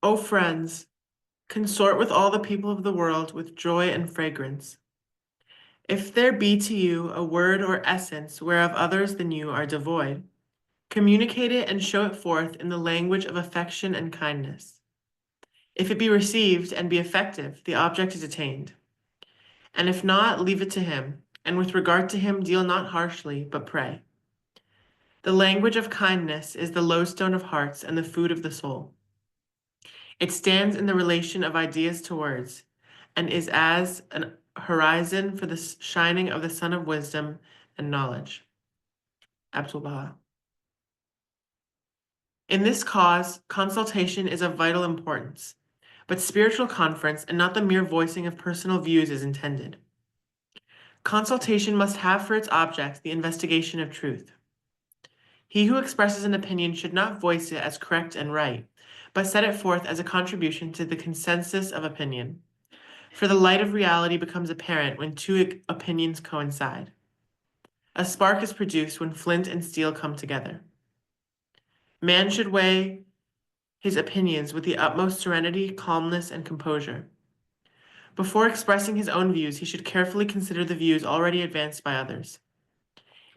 O friends, consort with all the people of the world with joy and fragrance. If there be to you a word or essence whereof others than you are devoid, communicate it and show it forth in the language of affection and kindness. If it be received and be effective, the object is attained. And if not, leave it to him, and with regard to him, deal not harshly, but pray. The language of kindness is the lodestone of hearts and the food of the soul. It stands in the relation of ideas to words, and is as an horizon for the shining of the sun of wisdom and knowledge. Abdul Baha. In this cause, consultation is of vital importance, but spiritual conference and not the mere voicing of personal views is intended. Consultation must have for its object the investigation of truth. He who expresses an opinion should not voice it as correct and right, but set it forth as a contribution to the consensus of opinion. For the light of reality becomes apparent when two opinions coincide. A spark is produced when flint and steel come together. Man should weigh his opinions with the utmost serenity, calmness, and composure. Before expressing his own views, he should carefully consider the views already advanced by others.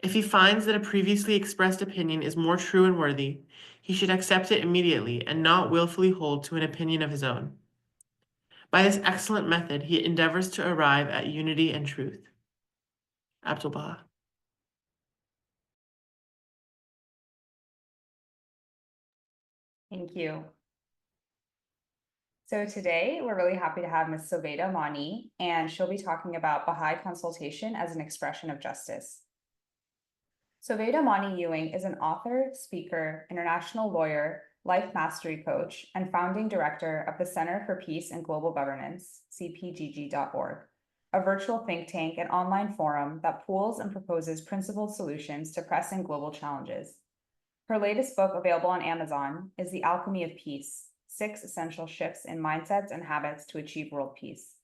If he finds that a previously expressed opinion is more true and worthy, he should accept it immediately and not willfully hold to an opinion of his own. By this excellent method, he endeavors to arrive at unity and truth. Abdul Baha. Thank you. So today we're really happy to have Ms. Sovaida Mani, and she'll be talking about Baha'i consultation as an expression of justice. Sovaida Mani Ewing is an author, speaker, international lawyer, life mastery coach, and founding director of the Center for Peace and Global Governance, cpgg.org, a virtual think tank and online forum that pools and proposes principled solutions to pressing global challenges. Her latest book, available on Amazon, is The Alchemy of Peace: 6 Essential Shifts in Mindsets and Habits to Achieve World Peace.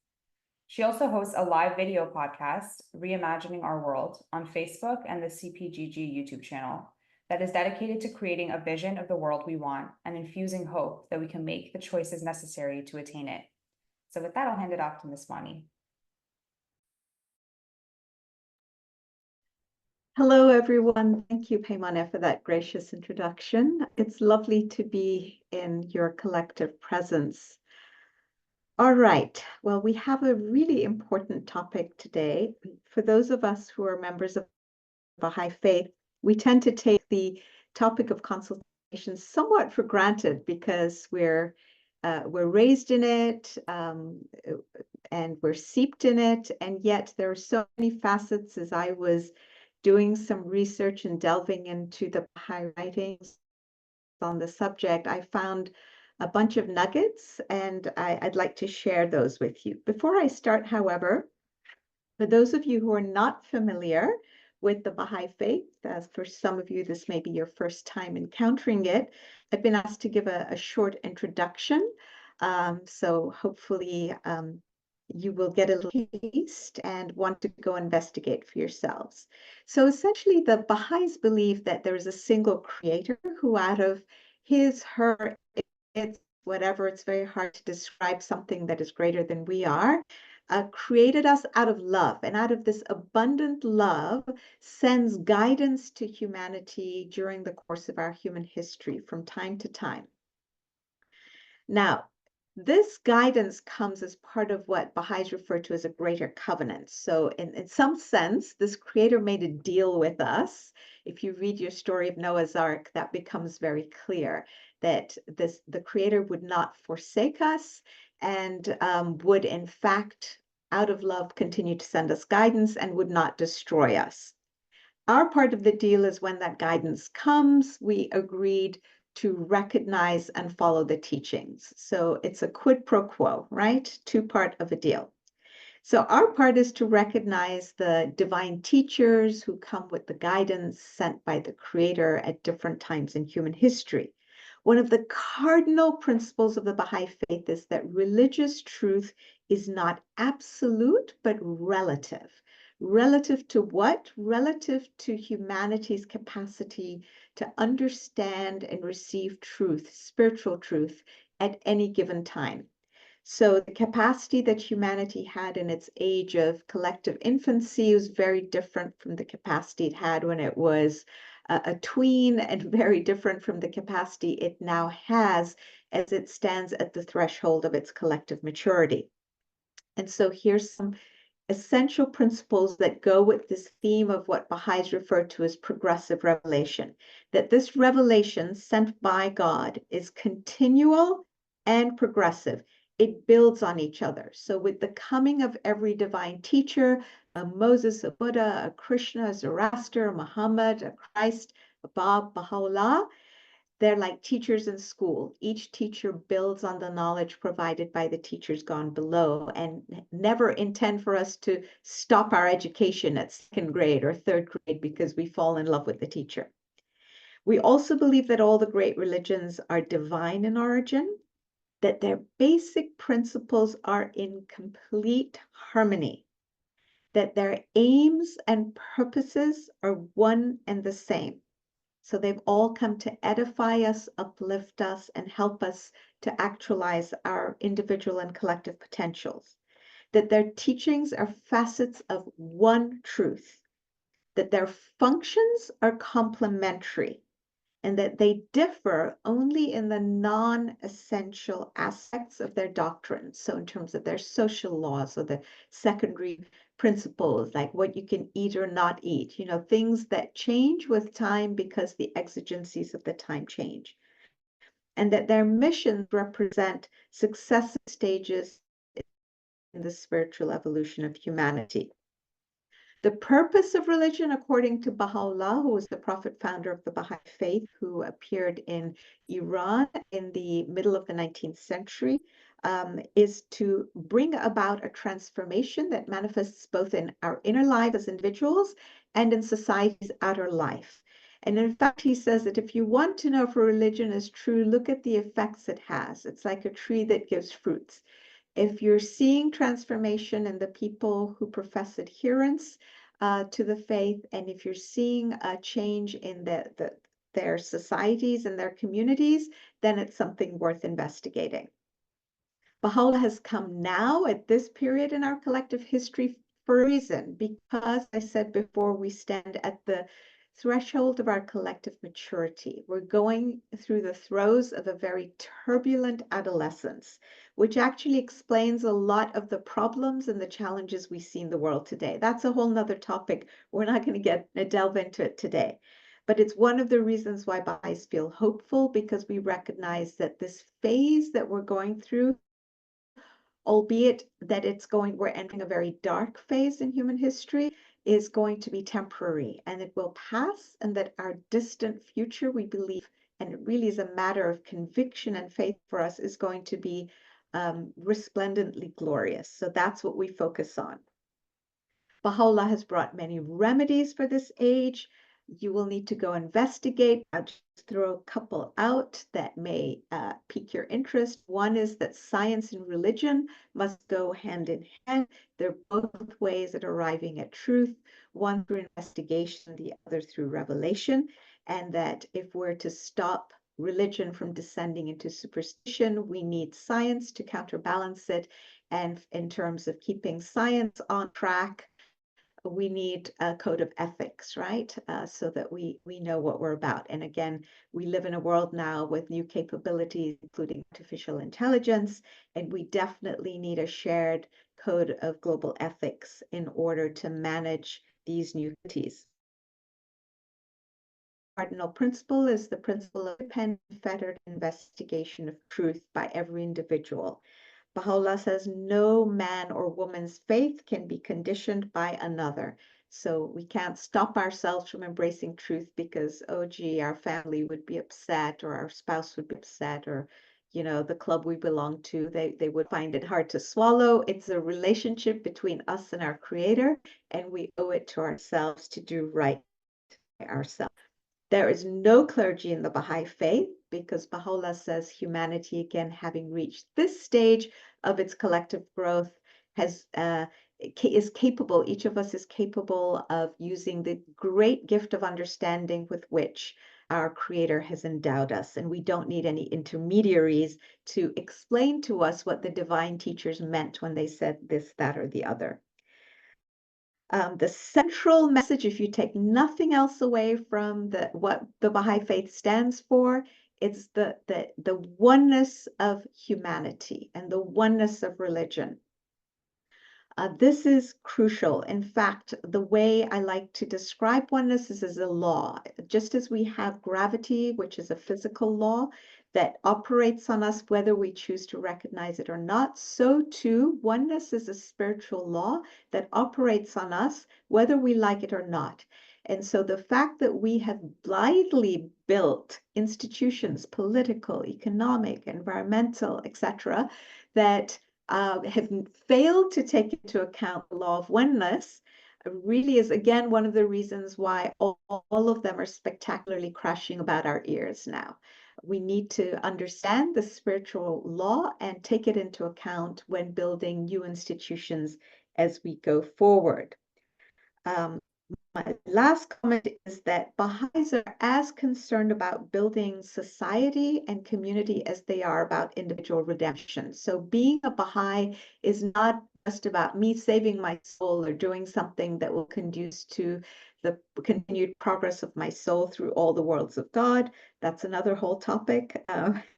She also hosts a live video podcast, Reimagining Our World, on Facebook and the CPGG YouTube channel that is dedicated to creating a vision of the world we want and infusing hope that we can make the choices necessary to attain it. So with that, I'll hand it off to Ms. Mani. Hello, everyone. Thank you, Paimane, for that gracious introduction. It's lovely to be in your collective presence. All right. Well, we have a really important topic today. For those of us who are members of Bahá'í Faith, we tend to take the topic of consultation somewhat for granted because we're raised in it and we're seeped in it, and yet there are so many facets. As I was doing some research and delving into the Bahá'í writings on the subject, I found a bunch of nuggets, and I'd like to share those with you. Before I start, however, for those of you who are not familiar with the Baha'i Faith, as for some of you, this may be your first time encountering it, I've been asked to give a short introduction. So hopefully you will get a little taste and want to go investigate for yourselves. So essentially, the Baha'is believe that there is a single creator who, out of his, her, its, whatever, it's very hard to describe something that is greater than we are, created us out of love. And out of this abundant love, sends guidance to humanity during the course of our human history from time to time. Now, this guidance comes as part of what Baha'is refer to as a greater covenant. So in some sense, this creator made a deal with us. If you read your story of Noah's Ark, that becomes very clear that the creator would not forsake us and would, in fact, out of love, continue to send us guidance and would not destroy us. Our part of the deal is when that guidance comes, we agreed to recognize and follow the teachings. So it's a quid pro quo, right? Two-part of a deal. So our part is to recognize the divine teachers who come with the guidance sent by the Creator at different times in human history. One of the cardinal principles of the Baha'i Faith is that religious truth is not absolute, but relative. Relative to what? Relative to humanity's capacity to understand and receive truth, spiritual truth, at any given time. So the capacity that humanity had in its age of collective infancy was very different from the capacity it had when it was a tween, and very different from the capacity it now has as it stands at the threshold of its collective maturity. And so here's some essential principles that go with this theme of what Baha'is refer to as progressive revelation, that this revelation sent by God is continual and progressive. It builds on each other. So with the coming of every divine teacher, a Moses, a Buddha, a Krishna, a Zoroaster, a Muhammad, a Christ, a Bab, Baha'u'llah, they're like teachers in school. Each teacher builds on the knowledge provided by the teachers gone below, and never intend for us to stop our education at second grade or third grade because we fall in love with the teacher. We also believe that all the great religions are divine in origin, that their basic principles are in complete harmony, that their aims and purposes are one and the same. So they've all come to edify us, uplift us, and help us to actualize our individual and collective potentials. That their teachings are facets of one truth, that their functions are complementary, and that they differ only in the non-essential aspects of their doctrine. So in terms of their social laws or the secondary principles, like what you can eat or not eat, things that change with time because the exigencies of the time change. And that their missions represent successive stages in the spiritual evolution of humanity. The purpose of religion, according to Baha'u'llah, who was the prophet founder of the Bahá'í Faith, who appeared in Iran in the middle of the 19th century, is to bring about a transformation that manifests both in our inner life as individuals and in society's outer life. And in fact, he says that if you want to know if a religion is true, look at the effects it has. It's like a tree that gives fruits. If you're seeing transformation in the people who profess adherence to the faith, and if you're seeing a change in their societies and their communities, then it's something worth investigating. Baha'u'llah has come now at this period in our collective history for a reason, because I said before, we stand at the threshold of our collective maturity. We're going through the throes of a very turbulent adolescence, which actually explains a lot of the problems and the challenges we see in the world today. That's a whole nother topic. We're not going to delve into it today. But it's one of the reasons why Baha'is feel hopeful, because we recognize that this phase that we're going through, albeit that we're entering a very dark phase in human history, is going to be temporary, and it will pass, and that our distant future, we believe, and it really is a matter of conviction and faith for us, is going to be resplendently glorious. So that's what we focus on. Baha'u'llah has brought many remedies for this age. You will need to go investigate. I'll just throw a couple out that may pique your interest. One is that science and religion must go hand in hand. They're both ways at arriving at truth, one through investigation, the other through revelation. And that if we're to stop religion from descending into superstition, we need science to counterbalance it. And in terms of keeping science on track, we need a code of ethics, right? So that we know what we're about. And again, we live in a world now with new capabilities, including artificial intelligence, and we definitely need a shared code of global ethics in order to manage these new entities. Cardinal principle is the principle of independent, fettered investigation of truth by every individual. Baha'u'llah says no man or woman's faith can be conditioned by another. So we can't stop ourselves from embracing truth because, oh gee, our family would be upset, or our spouse would be upset, or the club we belong to, they would find it hard to swallow. It's a relationship between us and our Creator, and we owe it to ourselves to do right by ourselves. There is no clergy in the Baha'i faith, because Baha'u'llah says humanity, again, having reached this stage of its collective growth, is capable, each of us is capable of using the great gift of understanding with which our Creator has endowed us, and we don't need any intermediaries to explain to us what the divine teachers meant when they said this, that, or the other. The central message, if you take nothing else away from what the Baha'i Faith stands for, it's the oneness of humanity and the oneness of religion. This is crucial. In fact, the way I like to describe oneness is as a law. Just as we have gravity, which is a physical law that operates on us whether we choose to recognize it or not, so too oneness is a spiritual law that operates on us whether we like it or not. And so the fact that we have blithely built institutions, political, economic, environmental, etc., that have failed to take into account the law of oneness really is, again, one of the reasons why all of them are spectacularly crashing about our ears now. We need to understand the spiritual law and take it into account when building new institutions as we go forward. My last comment is that Baha'is are as concerned about building society and community as they are about individual redemption. So being a Baha'i is not just about me saving my soul or doing something that will conduce to the continued progress of my soul through all the worlds of God. That's another whole topic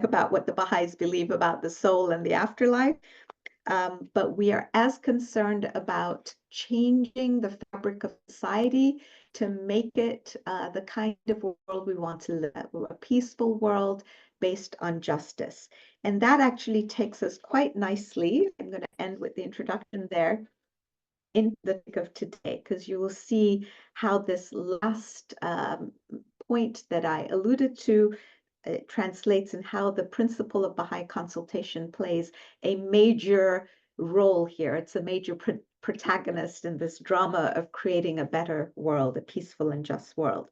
about what the Baha'is believe about the soul and the afterlife. But we are as concerned about changing the fabric of society to make it the kind of world we want to live, a peaceful world based on justice. And that actually takes us quite nicely. I'm going to end with the introduction there in the topic of today, because you will see how this last point that I alluded to translates in how the principle of Baha'i consultation plays a major role here. It's a major protagonist in this drama of creating a better world, a peaceful and just world.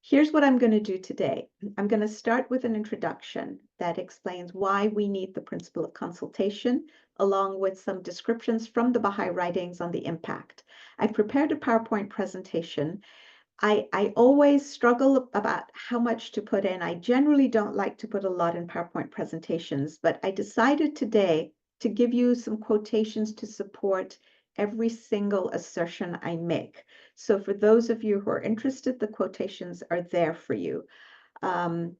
Here's what I'm going to do today. I'm going to start with an introduction that explains why we need the principle of consultation, along with some descriptions from the Baha'i writings on the impact. I've prepared a PowerPoint presentation. I always struggle about how much to put in. I generally don't like to put a lot in PowerPoint presentations, but I decided today to give you some quotations to support every single assertion I make. So for those of you who are interested, the quotations are there for you. Then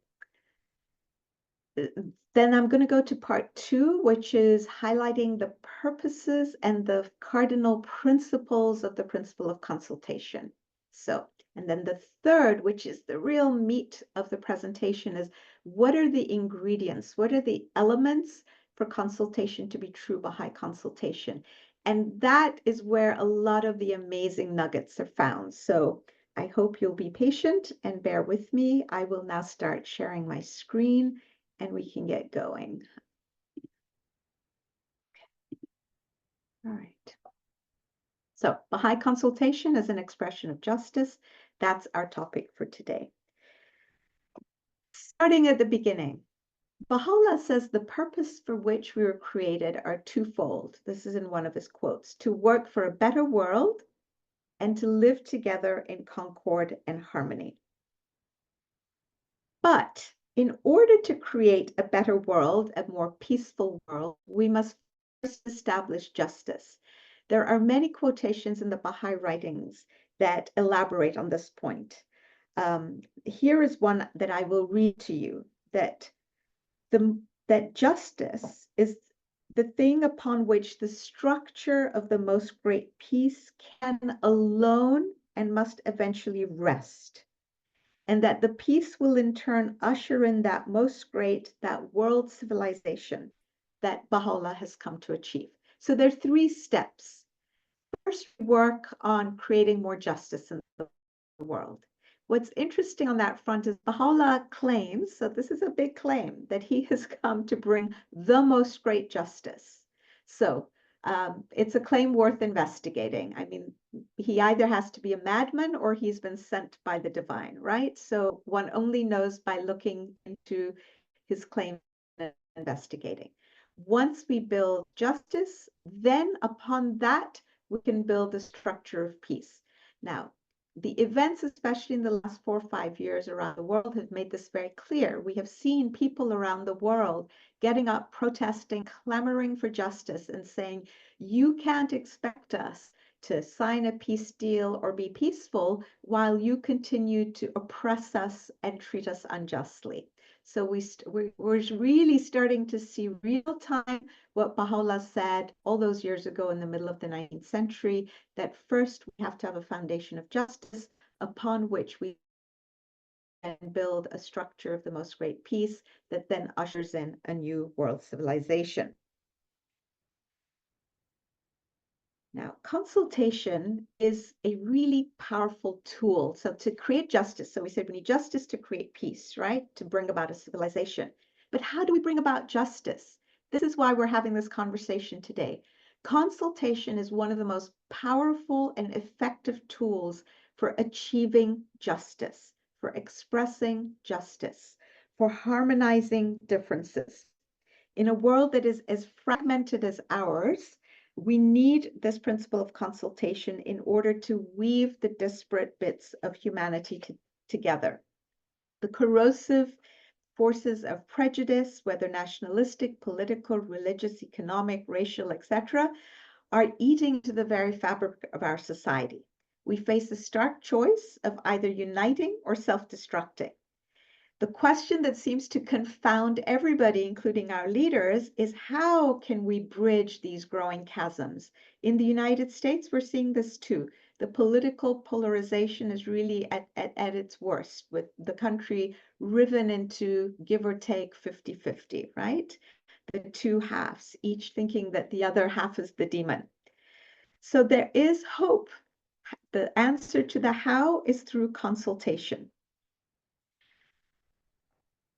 I'm going to go to part 2, which is highlighting the purposes and the cardinal principles of the principle of consultation. And then the third, which is the real meat of the presentation, is what are the ingredients? What are the elements for consultation to be true Baha'i consultation? And that is where a lot of the amazing nuggets are found. So I hope you'll be patient and bear with me. I will now start sharing my screen and we can get going. All right. So Baha'i consultation is an expression of justice. That's our topic for today. Starting at the beginning, Baha'u'llah says the purpose for which we were created are twofold. This is in one of his quotes: to work for a better world and to live together in concord and harmony. But in order to create a better world, a more peaceful world, we must first establish justice. There are many quotations in the Baha'i writings that elaborate on this point. Here is one that I will read to you, that justice is the thing upon which the structure of the most great peace can alone and must eventually rest. And that the peace will in turn usher in that most great, that world civilization that Baha'u'llah has come to achieve. So there are 3 steps. First, work on creating more justice in the world. What's interesting on that front is Baha'u'llah claims, so this is a big claim, that he has come to bring the most great justice. So it's a claim worth investigating. I mean, he either has to be a madman or he's been sent by the divine, right? So one only knows by looking into his claim and investigating. Once we build justice, then upon that, we can build a structure of peace. Now, the events, especially in the last 4 or 5 years around the world, have made this very clear. We have seen people around the world getting up, protesting, clamoring for justice, and saying, you can't expect us to sign a peace deal or be peaceful while you continue to oppress us and treat us unjustly. So we're really starting to see real time what Baha'u'llah said all those years ago in the middle of the 19th century, that first we have to have a foundation of justice upon which we can build a structure of the most great peace that then ushers in a new world civilization. Now, consultation is a really powerful tool. So to create justice, so we said we need justice to create peace, right? To bring about a civilization. But how do we bring about justice? This is why we're having this conversation today. Consultation is one of the most powerful and effective tools for achieving justice, for expressing justice, for harmonizing differences. In a world that is as fragmented as ours, we need this principle of consultation in order to weave the disparate bits of humanity together. The corrosive forces of prejudice, whether nationalistic, political, religious, economic, racial, etc., are eating into the very fabric of our society. We face a stark choice of either uniting or self-destructing. The question that seems to confound everybody, including our leaders, is how can we bridge these growing chasms? In the United States, we're seeing this too. The political polarization is really at its worst, with the country riven into give or take 50-50, right? The two halves, each thinking that the other half is the demon. So there is hope. The answer to the how is through consultation.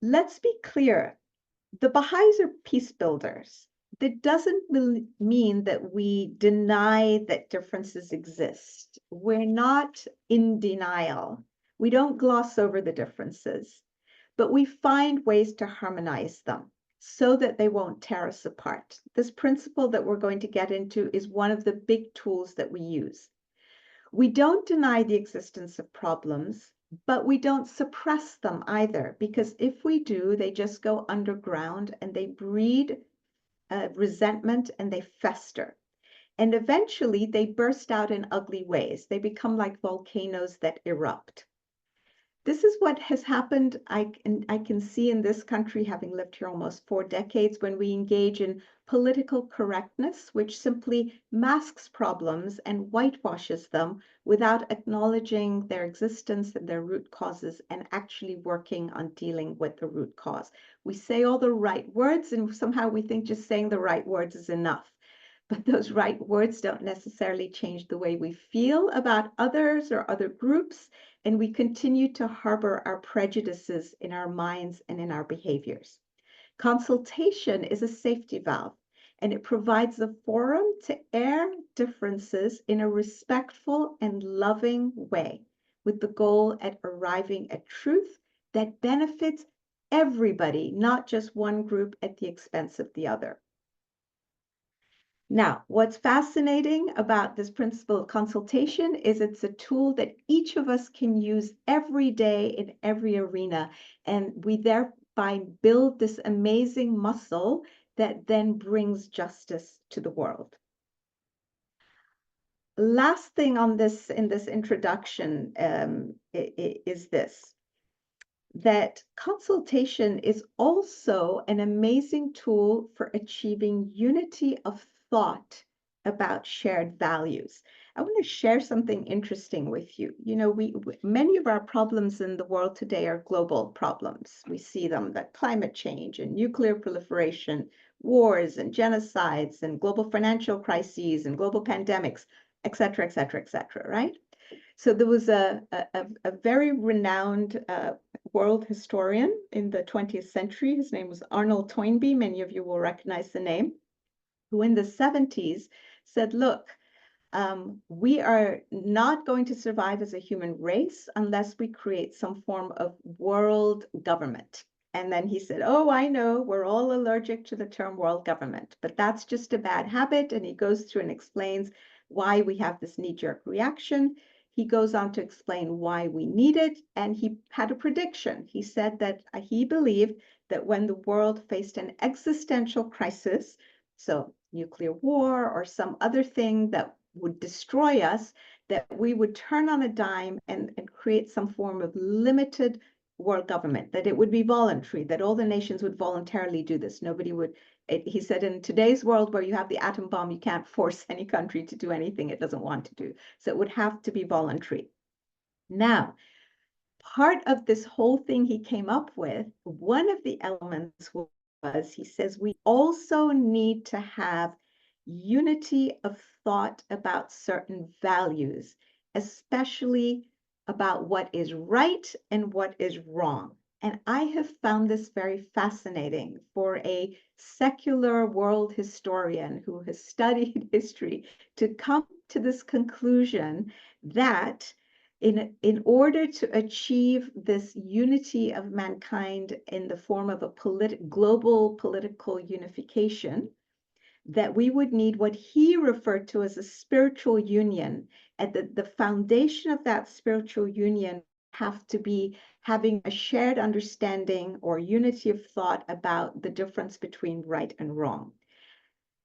Let's be clear, the Baha'is are peace builders. That doesn't mean that we deny that differences exist. We're not in denial. We don't gloss over the differences, but we find ways to harmonize them so that they won't tear us apart. This principle that we're going to get into is one of the big tools that we use. We don't deny the existence of problems, but we don't suppress them either, because if we do, they just go underground and they breed resentment and they fester. And eventually they burst out in ugly ways. They become like volcanoes that erupt. This is what has happened, I can see in this country, having lived here almost 4 decades, when we engage in political correctness, which simply masks problems and whitewashes them without acknowledging their existence and their root causes and actually working on dealing with the root cause. We say all the right words and somehow we think just saying the right words is enough. But those right words don't necessarily change the way we feel about others or other groups, and we continue to harbor our prejudices in our minds and in our behaviors. Consultation is a safety valve, and it provides a forum to air differences in a respectful and loving way, with the goal at arriving at truth that benefits everybody, not just one group at the expense of the other. Now, what's fascinating about this principle of consultation is it's a tool that each of us can use every day in every arena, and we thereby build this amazing muscle that then brings justice to the world. Last thing on this in this introduction is this, that consultation is also an amazing tool for achieving unity of thought about shared values. I want to share something interesting with you. You know, many of our problems in the world today are global problems. We see them, that climate change and nuclear proliferation, wars and genocides and global financial crises and global pandemics, et cetera, et cetera, et cetera, right? So there was a very renowned world historian in the 20th century. His name was Arnold Toynbee. Many of you will recognize the name, who in the 70s said, look, we are not going to survive as a human race unless we create some form of world government. And then he said, oh, I know, we're all allergic to the term world government, but that's just a bad habit. And he goes through and explains why we have this knee-jerk reaction. he goes on to explain why we need it, and he had a prediction. He said that he believed that when the world faced an existential crisis, so nuclear war or some other thing that would destroy us, that we would turn on a dime and create some form of limited world government, that it would be voluntary, that all the nations would voluntarily do this. Nobody would, he said, in today's world where you have the atom bomb, you can't force any country to do anything it doesn't want to do. So it would have to be voluntary. Now, part of this whole thing he came up with, one of the elements was, he says, we also need to have unity of thought about certain values, especially about what is right and what is wrong. And I have found this very fascinating for a secular world historian who has studied history to come to this conclusion that in order to achieve this unity of mankind in the form of a global political unification, that we would need what he referred to as a spiritual union, and the foundation of that spiritual union have to be having a shared understanding or unity of thought about the difference between right and wrong.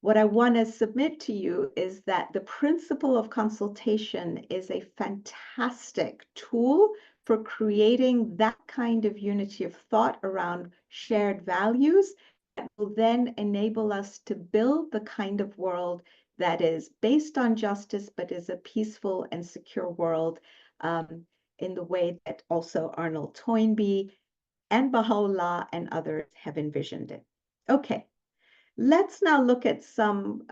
What I want to submit to you is that the principle of consultation is a fantastic tool for creating that kind of unity of thought around shared values that will then enable us to build the kind of world that is based on justice, but is a peaceful and secure world in the way that also Arnold Toynbee and Baha'u'llah and others have envisioned it. Okay. Let's now look at some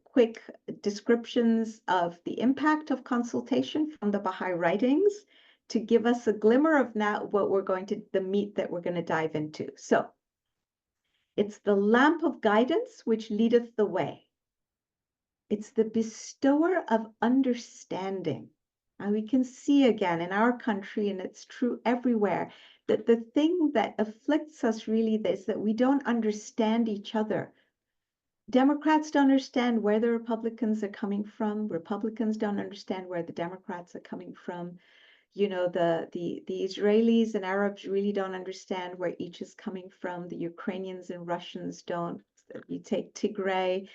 quick descriptions of the impact of consultation from the Baha'i writings to give us a glimmer of now what we're going to, the meat that we're going to dive into. So, it's the lamp of guidance which leadeth the way. It's the bestower of understanding. And we can see again in our country, and it's true everywhere, that the thing that afflicts us really is that we don't understand each other. Democrats don't understand where the Republicans are coming from. Republicans don't understand where the Democrats are coming from. You know, the Israelis and Arabs really don't understand where each is coming from. The Ukrainians and Russians don't. You take Tigray,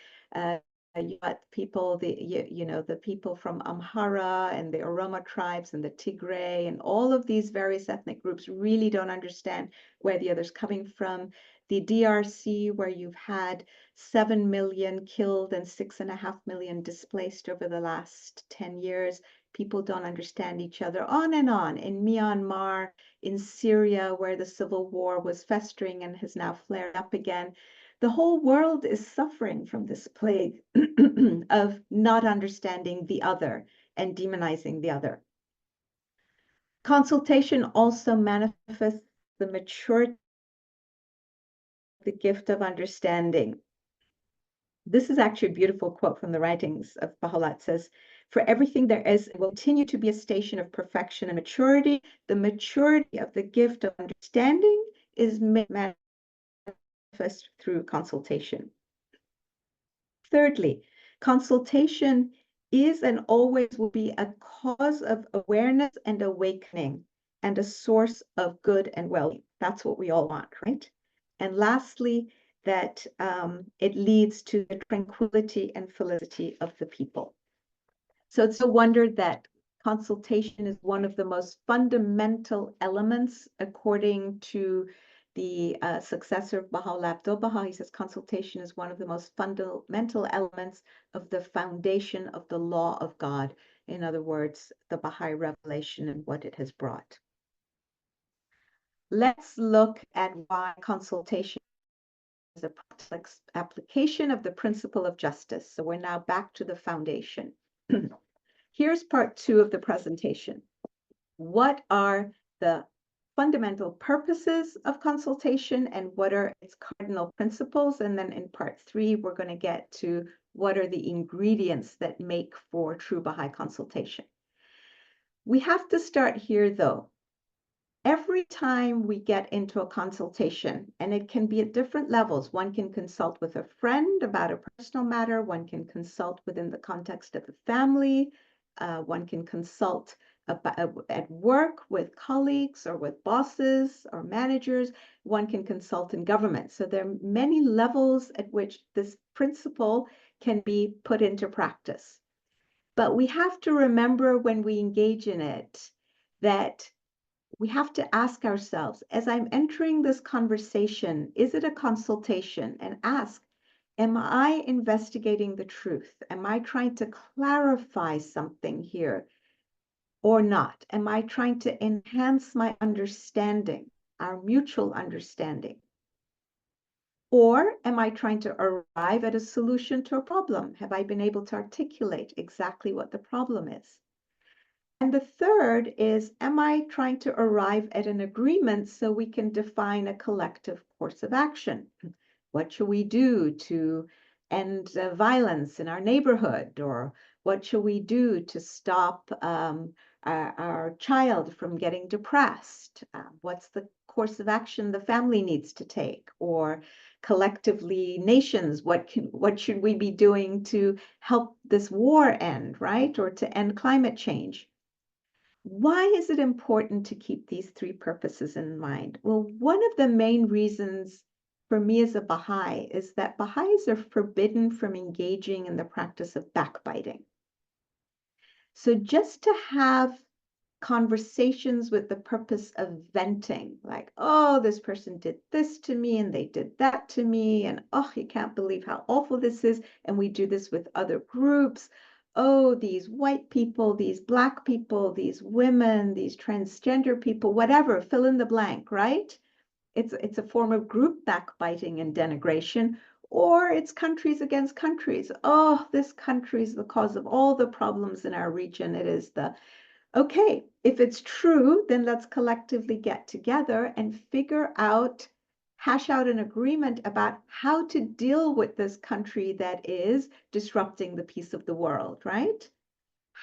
you got people, the people from Amhara and the Oromo tribes and the Tigray and all of these various ethnic groups really don't understand where the other's coming from. The DRC, where you've had 7 million killed and 6.5 million displaced over the last 10 years. People don't understand each other, on and on. In Myanmar, in Syria, where the civil war was festering and has now flared up again. The whole world is suffering from this plague of not understanding the other and demonizing the other. Consultation also manifests the maturity, the gift of understanding. This is actually a beautiful quote from the writings of Baha'u'llah. It says, for everything there is will continue to be a station of perfection and maturity. The maturity of the gift of understanding is manifest through consultation. Thirdly, consultation is and always will be a cause of awareness and awakening and a source of good and well-being. That's what we all want, right? And lastly, that it leads to the tranquility and felicity of the people. So it's no wonder that consultation is one of the most fundamental elements, according to the successor of Baha'u'llah, Abdu'l-Baha. He says consultation is one of the most fundamental elements of the foundation of the law of God. In other words, the Baha'i revelation and what it has brought. Let's look at why consultation is a practical application of the principle of justice. So we're now back to the foundation. Here's part 2 of the presentation. What are the fundamental purposes of consultation and what are its cardinal principles? And then in part 3, we're going to get to what are the ingredients that make for true Baha'i consultation. We have to start here, though. Every time we get into a consultation, and it can be at different levels, one can consult with a friend about a personal matter, one can consult within the context of the family, One can consult at work with colleagues or with bosses or managers. One can consult in government. So there are many levels at which this principle can be put into practice. But we have to remember when we engage in it that we have to ask ourselves, as I'm entering this conversation, is it a consultation? And ask, am I investigating the truth? Am I trying to clarify something here or not? Am I trying to enhance my understanding, our mutual understanding? Or am I trying to arrive at a solution to a problem? Have I been able to articulate exactly what the problem is? And the third is, am I trying to arrive at an agreement so we can define a collective course of action? What should we do to end violence in our neighborhood? Or what should we do to stop our child from getting depressed? What's the course of action the family needs to take? Or collectively, nations, what should we be doing to help this war end, right? Or to end climate change? Why is it important to keep these three purposes in mind? Well, one of the main reasons for me as a Baha'i is that Baha'is are forbidden from engaging in the practice of backbiting. So just to have conversations with the purpose of venting, like, oh, this person did this to me and they did that to me, and oh, you can't believe how awful this is, and we do this with other groups. Oh, these white people, these Black people, these women, these transgender people, whatever, fill in the blank, right? It's a form of group backbiting and denigration, or it's countries against countries. Oh, this country is the cause of all the problems in our region. It is the Okay, if it's true, then let's collectively get together and hash out an agreement about how to deal with this country that is disrupting the peace of the world, right?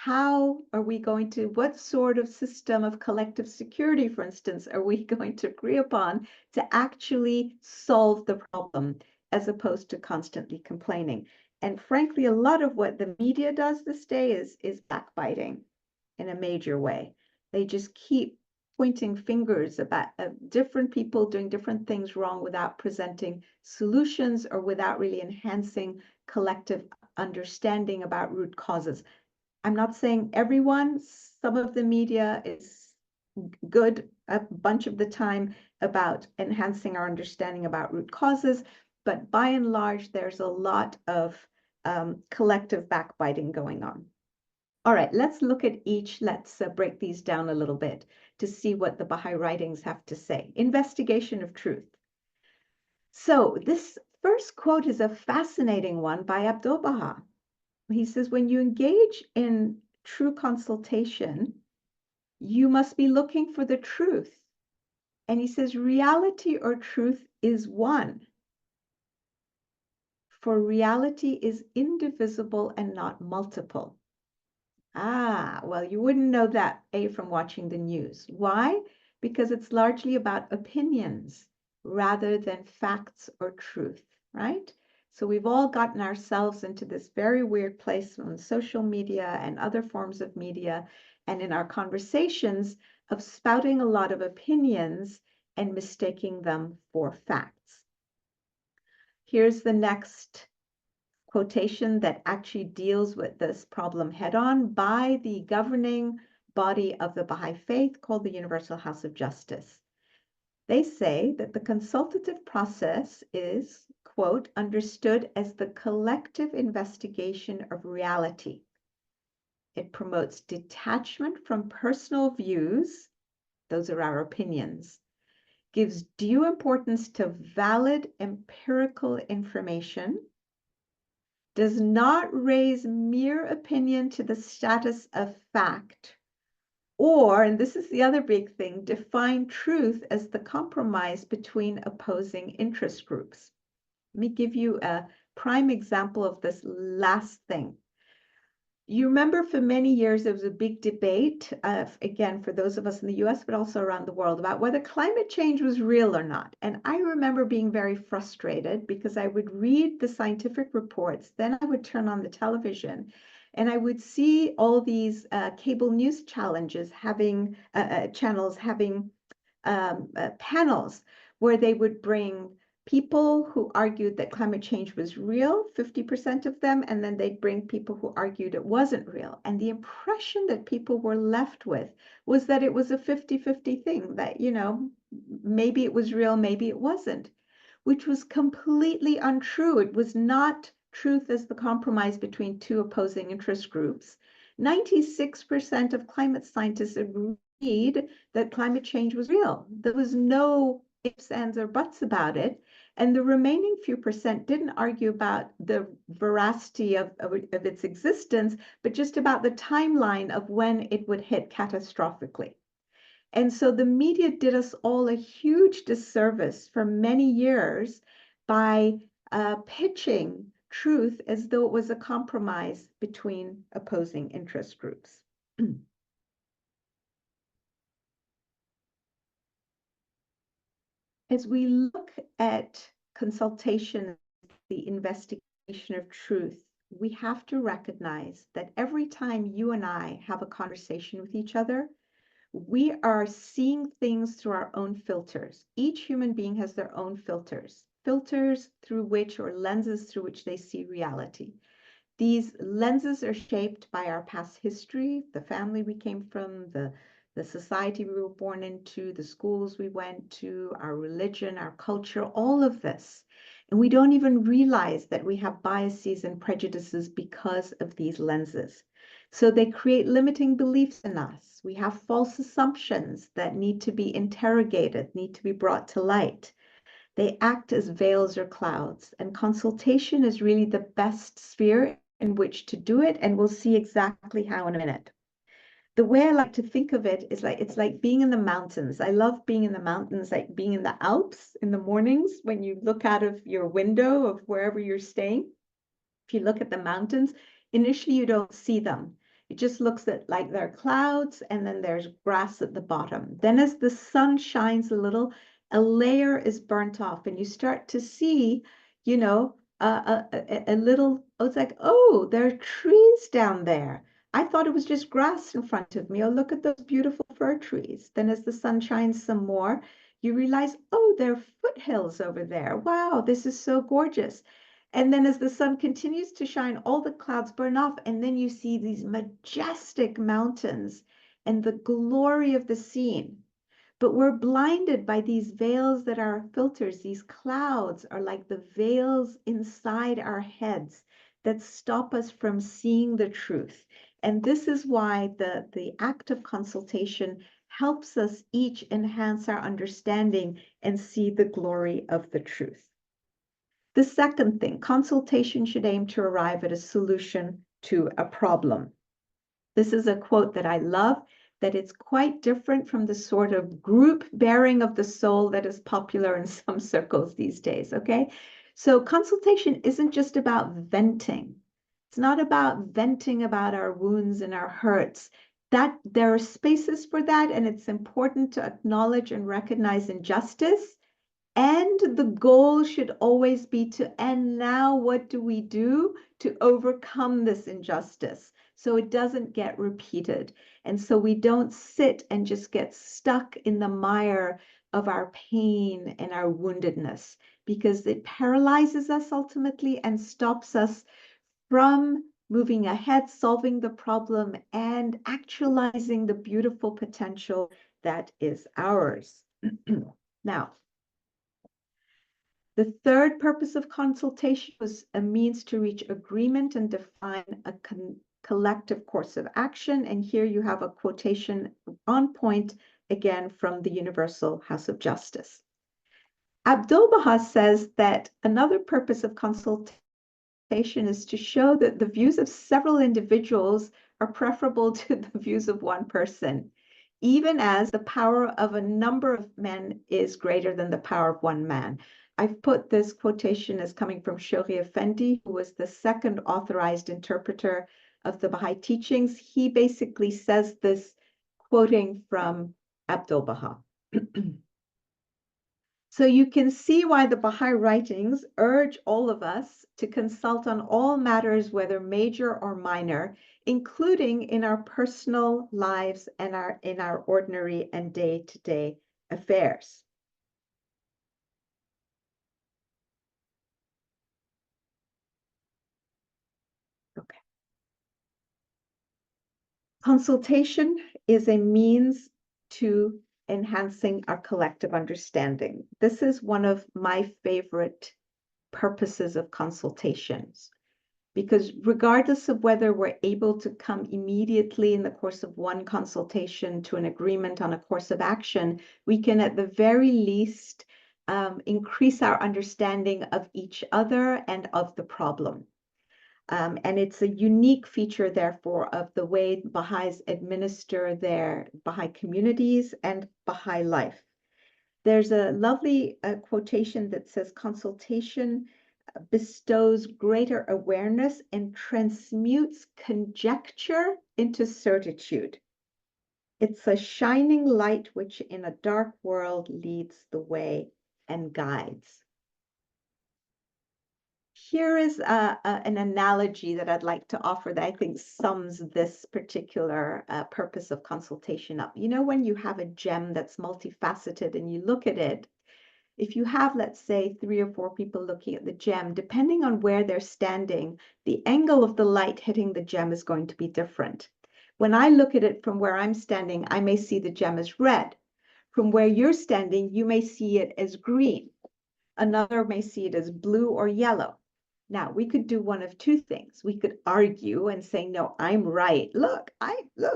What sort of system of collective security, for instance, are we going to agree upon to actually solve the problem as opposed to constantly complaining? And frankly, a lot of what the media does this day is backbiting in a major way. They just keep pointing fingers about different people doing different things wrong without presenting solutions or without really enhancing collective understanding about root causes. I'm not saying everyone, some of the media is good a bunch of the time about enhancing our understanding about root causes, but by and large, there's a lot of collective backbiting going on. All right, let's look at each. Let's break these down a little bit to see what the Baha'i writings have to say. Investigation of truth. So this first quote is a fascinating one by Abdu'l-Baha. He says, when you engage in true consultation, you must be looking for the truth. And he says, reality or truth is one. For reality is indivisible and not multiple. Well, you wouldn't know that, from watching the news. Why? Because it's largely about opinions rather than facts or truth, right? So we've all gotten ourselves into this very weird place on social media and other forms of media and in our conversations of spouting a lot of opinions and mistaking them for facts. Here's the next quotation that actually deals with this problem head-on by the governing body of the Baha'i Faith called the Universal House of Justice. They say that the consultative process is, quote, understood as the collective investigation of reality. It promotes detachment from personal views, those are our opinions, gives due importance to valid empirical information, does not raise mere opinion to the status of fact, or, and this is the other big thing, define truth as the compromise between opposing interest groups. Let me give you a prime example of this last thing. You remember for many years there was a big debate, again, for those of us in the US, but also around the world, about whether climate change was real or not. And I remember being very frustrated because I would read the scientific reports, then I would turn on the television, And I would see all these cable news channels having panels where they would bring people who argued that climate change was real, 50% of them, and then they'd bring people who argued it wasn't real. And the impression that people were left with was that it was a 50-50 thing, that, maybe it was real, maybe it wasn't, which was completely untrue. It was not truth as the compromise between two opposing interest groups. 96% of climate scientists agreed that climate change was real. There was no ifs, ands, or buts about it. And the remaining few percent didn't argue about the veracity of its existence, but just about the timeline of when it would hit catastrophically. And so the media did us all a huge disservice for many years by pitching truth as though it was a compromise between opposing interest groups. As we look at consultation, the investigation of truth, we have to recognize that every time you and I have a conversation with each other, we are seeing things through our own filters. Each human being has their own filters through which, or lenses through which they see reality. These lenses are shaped by our past history, the family we came from, the society we were born into, the schools we went to, our religion, our culture, all of this. And we don't even realize that we have biases and prejudices because of these lenses. So they create limiting beliefs in us. We have false assumptions that need to be interrogated, need to be brought to light. They act as veils or clouds, and consultation is really the best sphere in which to do it, and we'll see exactly how in a minute. The way I like to think of it is it's like being in the mountains. I love being in the mountains, like being in the Alps in the mornings when you look out of your window of wherever you're staying. If you look at the mountains, initially you don't see them. It just looks like there are clouds and then there's grass at the bottom. Then as the sun shines a little, a layer is burnt off and you start to see, a little, it's like, oh, there are trees down there. I thought it was just grass in front of me. Oh, look at those beautiful fir trees. Then as the sun shines some more, you realize, oh, there are foothills over there. Wow, this is so gorgeous. And then as the sun continues to shine, all the clouds burn off, and then you see these majestic mountains and the glory of the scene. But we're blinded by these veils that are filters. These clouds are like the veils inside our heads that stop us from seeing the truth. And this is why the act of consultation helps us each enhance our understanding and see the glory of the truth. The second thing, consultation should aim to arrive at a solution to a problem. This is a quote that I love, that it's quite different from the sort of group bearing of the soul that is popular in some circles these days, okay? So consultation isn't just about venting. It's not about venting about our wounds and our hurts. That there are spaces for that, and it's important to acknowledge and recognize injustice. And the goal should always be to, and now what do we do to overcome this injustice so it doesn't get repeated? And so we don't sit and just get stuck in the mire of our pain and our woundedness, because it paralyzes us ultimately and stops us from moving ahead, solving the problem, and actualizing the beautiful potential that is ours. Now, the third purpose of consultation was a means to reach agreement and define a collective course of action. And here you have a quotation on point, again, from the Universal House of Justice. Abdu'l-Baha says that another purpose of consultation is to show that the views of several individuals are preferable to the views of one person, even as the power of a number of men is greater than the power of one man. I've put this quotation as coming from Shoghi Effendi, who was the second authorized interpreter of the Baha'i teachings. He basically says this, quoting from Abdu'l-Baha. So you can see why the Baha'i writings urge all of us to consult on all matters, whether major or minor, including in our personal lives and in our ordinary and day-to-day affairs. Okay. Consultation is a means to enhancing our collective understanding. This is one of my favorite purposes of consultations, because regardless of whether we're able to come immediately in the course of one consultation to an agreement on a course of action, we can at the very least increase our understanding of each other and of the problem. And it's a unique feature, therefore, of the way Baha'is administer their Baha'i communities and Baha'i life. There's a lovely quotation that says, consultation bestows greater awareness and transmutes conjecture into certitude. It's a shining light which in a dark world leads the way and guides. Here is an analogy that I'd like to offer that I think sums this particular purpose of consultation up. You know, when you have a gem that's multifaceted and you look at it, if you have, let's say, 3 or 4 people looking at the gem, depending on where they're standing, the angle of the light hitting the gem is going to be different. When I look at it from where I'm standing, I may see the gem as red. From where you're standing, you may see it as green. Another may see it as blue or yellow. Now, we could do one of 2 things. We could argue and say, no, I'm right. Look,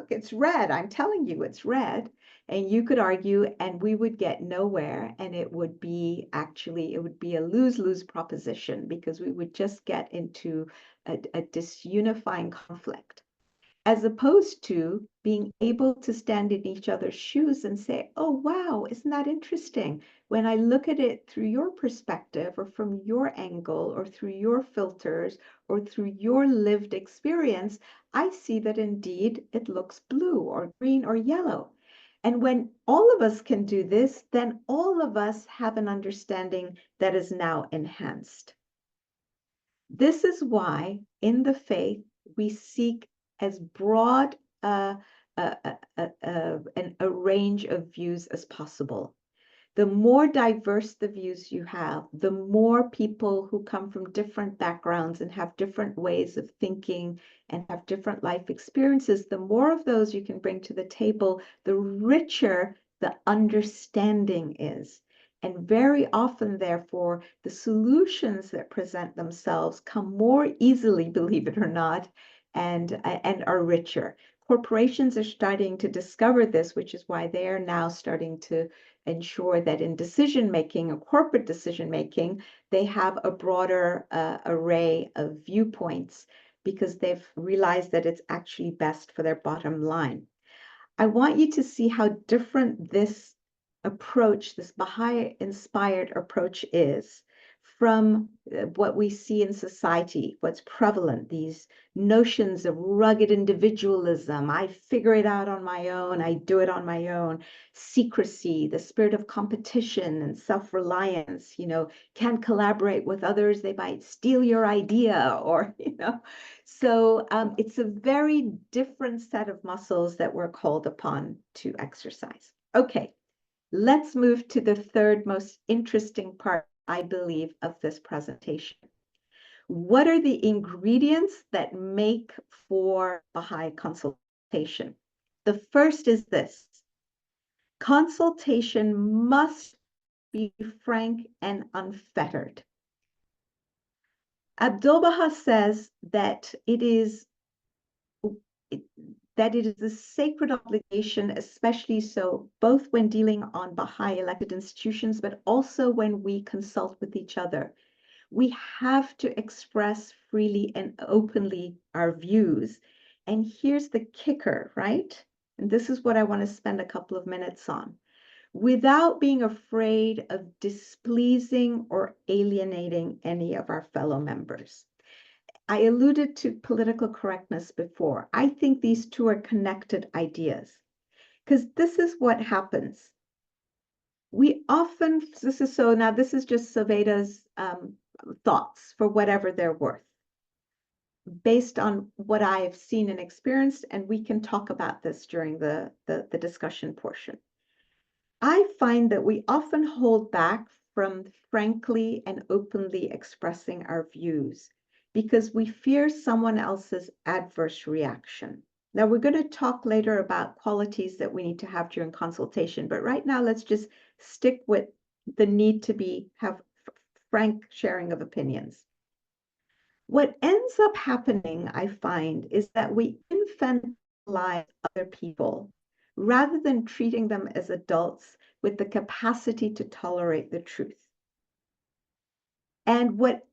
it's red. I'm telling you it's red. And you could argue and we would get nowhere. And it would be a lose-lose proposition, because we would just get into a disunifying conflict, as opposed to being able to stand in each other's shoes and say, oh, wow, isn't that interesting? When I look at it through your perspective or from your angle or through your filters or through your lived experience, I see that indeed it looks blue or green or yellow. And when all of us can do this, then all of us have an understanding that is now enhanced. This is why in the faith we seek as broad a range of views as possible. The more diverse the views you have, the more people who come from different backgrounds and have different ways of thinking and have different life experiences, the more of those you can bring to the table, the richer the understanding is. And very often, therefore, the solutions that present themselves come more easily, believe it or not, and are richer. Corporations are starting to discover this, which is why they are now starting to ensure that in decision-making, or corporate decision-making, they have a broader array of viewpoints, because they've realized that it's actually best for their bottom line. I want you to see how different this approach, this Baha'i-inspired approach, is from what we see in society, what's prevalent, these notions of rugged individualism. I figure it out on my own, I do it on my own. Secrecy, the spirit of competition and self-reliance, can't collaborate with others, they might steal your idea, or, So it's a very different set of muscles that we're called upon to exercise. Okay. Let's move to the third most interesting part, I believe, of this presentation. What are the ingredients that make for Baha'i consultation? The first is this: consultation must be frank and unfettered. Abdu'l-Baha says that it is a sacred obligation, especially so both when dealing on Baha'i elected institutions, but also when we consult with each other. We have to express freely and openly our views. And here's the kicker, right? And this is what I want to spend a couple of minutes on. Without being afraid of displeasing or alienating any of our fellow members. I alluded to political correctness before. I think these two are connected ideas, because this is what happens. we often, this is just Sovaida's thoughts for whatever they're worth, based on what I've seen and experienced, and we can talk about this during the discussion portion. I find that we often hold back from frankly and openly expressing our views because we fear someone else's adverse reaction. Now, we're going to talk later about qualities that we need to have during consultation, but right now let's just stick with the need to have frank sharing of opinions. What ends up happening, I find, is that we infantilize other people rather than treating them as adults with the capacity to tolerate the truth. And what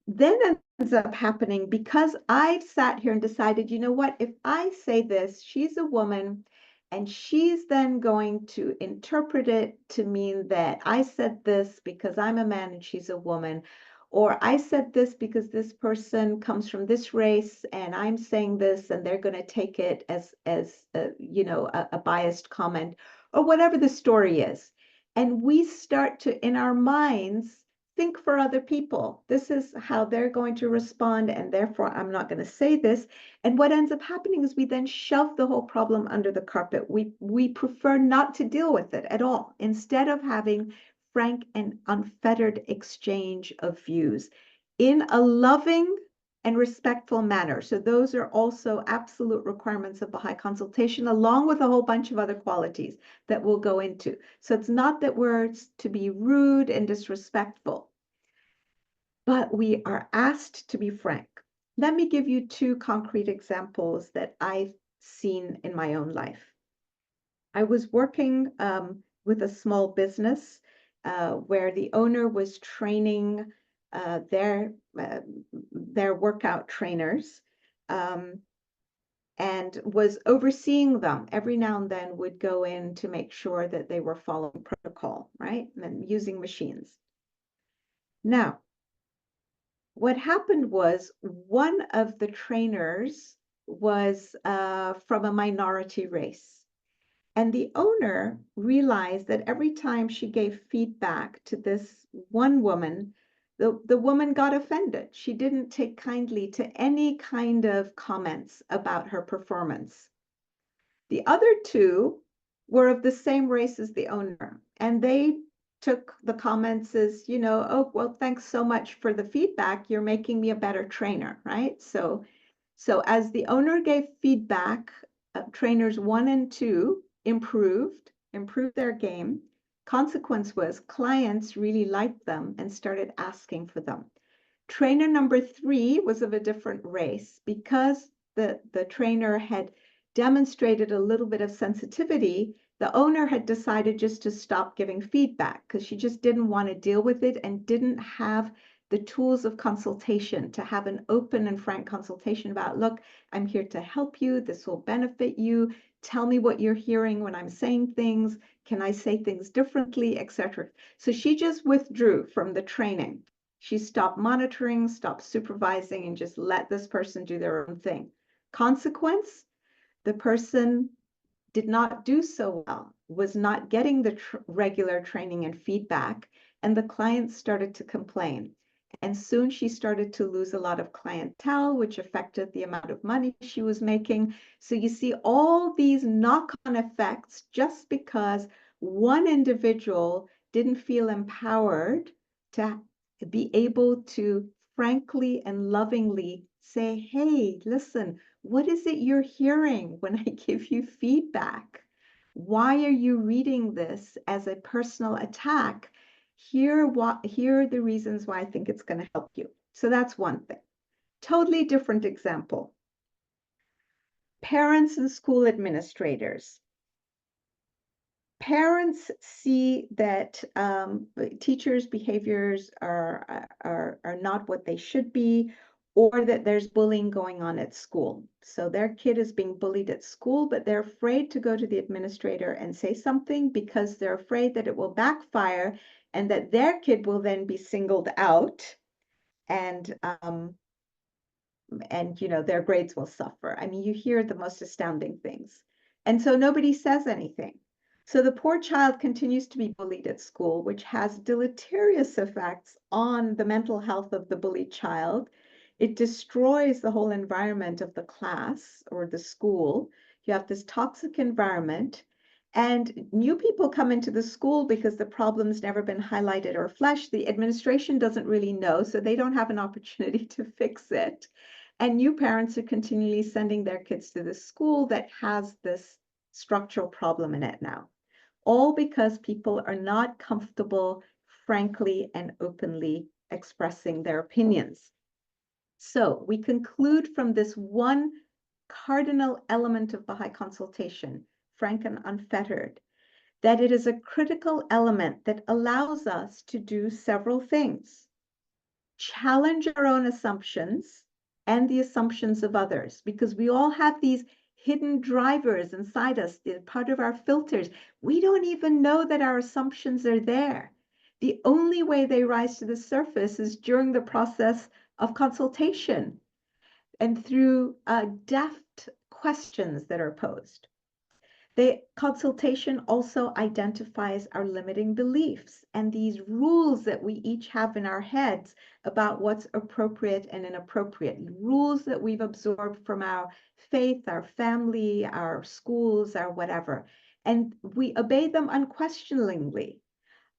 then ends up happening, because I sat here and decided, you know what, if I say this, she's a woman, and she's then going to interpret it to mean that I said this because I'm a man and she's a woman, or I said this because this person comes from this race and I'm saying this, and they're going to take it as a biased comment, or whatever the story is. And we start to, in our minds, think for other people. This is how they're going to respond, and therefore I'm not going to say this. And what ends up happening is we then shove the whole problem under the carpet. We prefer not to deal with it at all, instead of having frank and unfettered exchange of views in a loving and respectful manner. So those are also absolute requirements of Baha'i consultation, along with a whole bunch of other qualities that we'll go into. So it's not that we're to be rude and disrespectful, but we are asked to be frank. Let me give you two concrete examples that I've seen in my own life. I was working with a small business where the owner was training their workout trainers, and was overseeing them. Every now and then would go in to make sure that they were following protocol, right? And using machines. Now, what happened was one of the trainers was from a minority race. And the owner realized that every time she gave feedback to this one woman, the woman got offended. She didn't take kindly to any kind of comments about her performance. The other two were of the same race as the owner, and they took the comments as, oh, well, thanks so much for the feedback. You're making me a better trainer, right? So as the owner gave feedback, trainers 1 and 2 improved their game. Consequence was clients really liked them and started asking for them. Trainer number 3 was of a different race. Because the trainer had demonstrated a little bit of sensitivity, the owner had decided just to stop giving feedback because she just didn't want to deal with it and didn't have the tools of consultation to have an open and frank consultation about, look, I'm here to help you. This will benefit you. Tell me what you're hearing when I'm saying things. Can I say things differently, etc. So she just withdrew from the training. She stopped monitoring, stopped supervising, and just let this person do their own thing. Consequence, the person did not do so well, was not getting the regular training and feedback, and the clients started to complain. And soon she started to lose a lot of clientele, which affected the amount of money she was making. So you see all these knock-on effects just because one individual didn't feel empowered to be able to frankly and lovingly say, hey, listen, what is it you're hearing when I give you feedback? Why are you reading this as a personal attack? Here are the reasons why I think it's going to help you. So that's one thing. Totally different example. Parents and school administrators. Parents see that teachers' behaviors are not what they should be, or that there's bullying going on at school. So their kid is being bullied at school, but they're afraid to go to the administrator and say something because they're afraid that it will backfire and that their kid will then be singled out, and their grades will suffer. I mean, you hear the most astounding things. And so nobody says anything. So the poor child continues to be bullied at school, which has deleterious effects on the mental health of the bullied child. It destroys the whole environment of the class or the school. You have this toxic environment, and new people come into the school because the problem's never been highlighted or fleshed. The administration doesn't really know, so they don't have an opportunity to fix it. And new parents are continually sending their kids to the school that has this structural problem in it now, all because people are not comfortable frankly and openly expressing their opinions. So we conclude from this one cardinal element of Baha'i consultation, frank and unfettered, that it is a critical element that allows us to do several things. Challenge our own assumptions and the assumptions of others, because we all have these hidden drivers inside us, they're part of our filters. We don't even know that our assumptions are there. The only way they rise to the surface is during the process of consultation and through deft questions that are posed. The consultation also identifies our limiting beliefs and these rules that we each have in our heads about what's appropriate and inappropriate, rules that we've absorbed from our faith, our family, our schools, our whatever. And we obey them unquestioningly.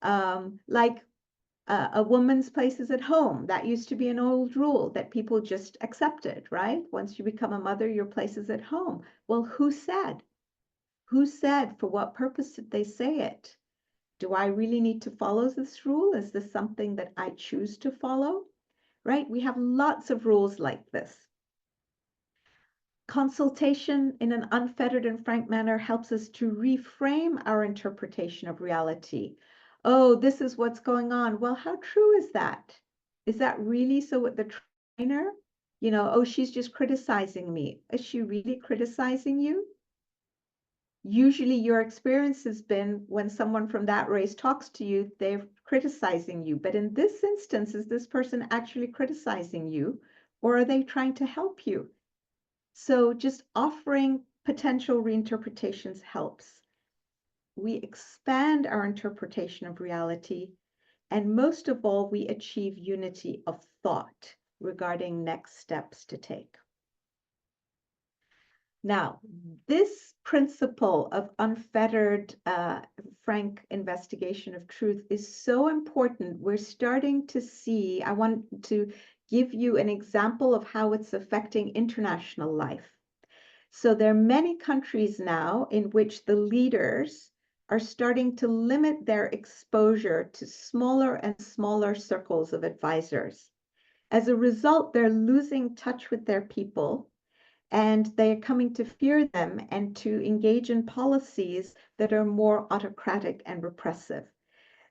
Like a woman's place is at home. That used to be an old rule that people just accepted, right? Once you become a mother, your place is at home. Well, who said? Who said? For what purpose did they say it? Do I really need to follow this rule? Is this something that I choose to follow? Right? We have lots of rules like this. Consultation in an unfettered and frank manner helps us to reframe our interpretation of reality. Oh, this is what's going on. Well, how true is that? Is that really so? What the trainer, oh, she's just criticizing me. Is she really criticizing you? Usually your experience has been when someone from that race talks to you, they're criticizing you. But in this instance, is this person actually criticizing you, or are they trying to help you? So just offering potential reinterpretations helps. We expand our interpretation of reality, and most of all, we achieve unity of thought regarding next steps to take. Now, this principle of unfettered, frank investigation of truth is so important. We're starting to see, I want to give you an example of how it's affecting international life. So there are many countries now in which the leaders are starting to limit their exposure to smaller and smaller circles of advisors. As a result, they're losing touch with their people, and they are coming to fear them and to engage in policies that are more autocratic and repressive.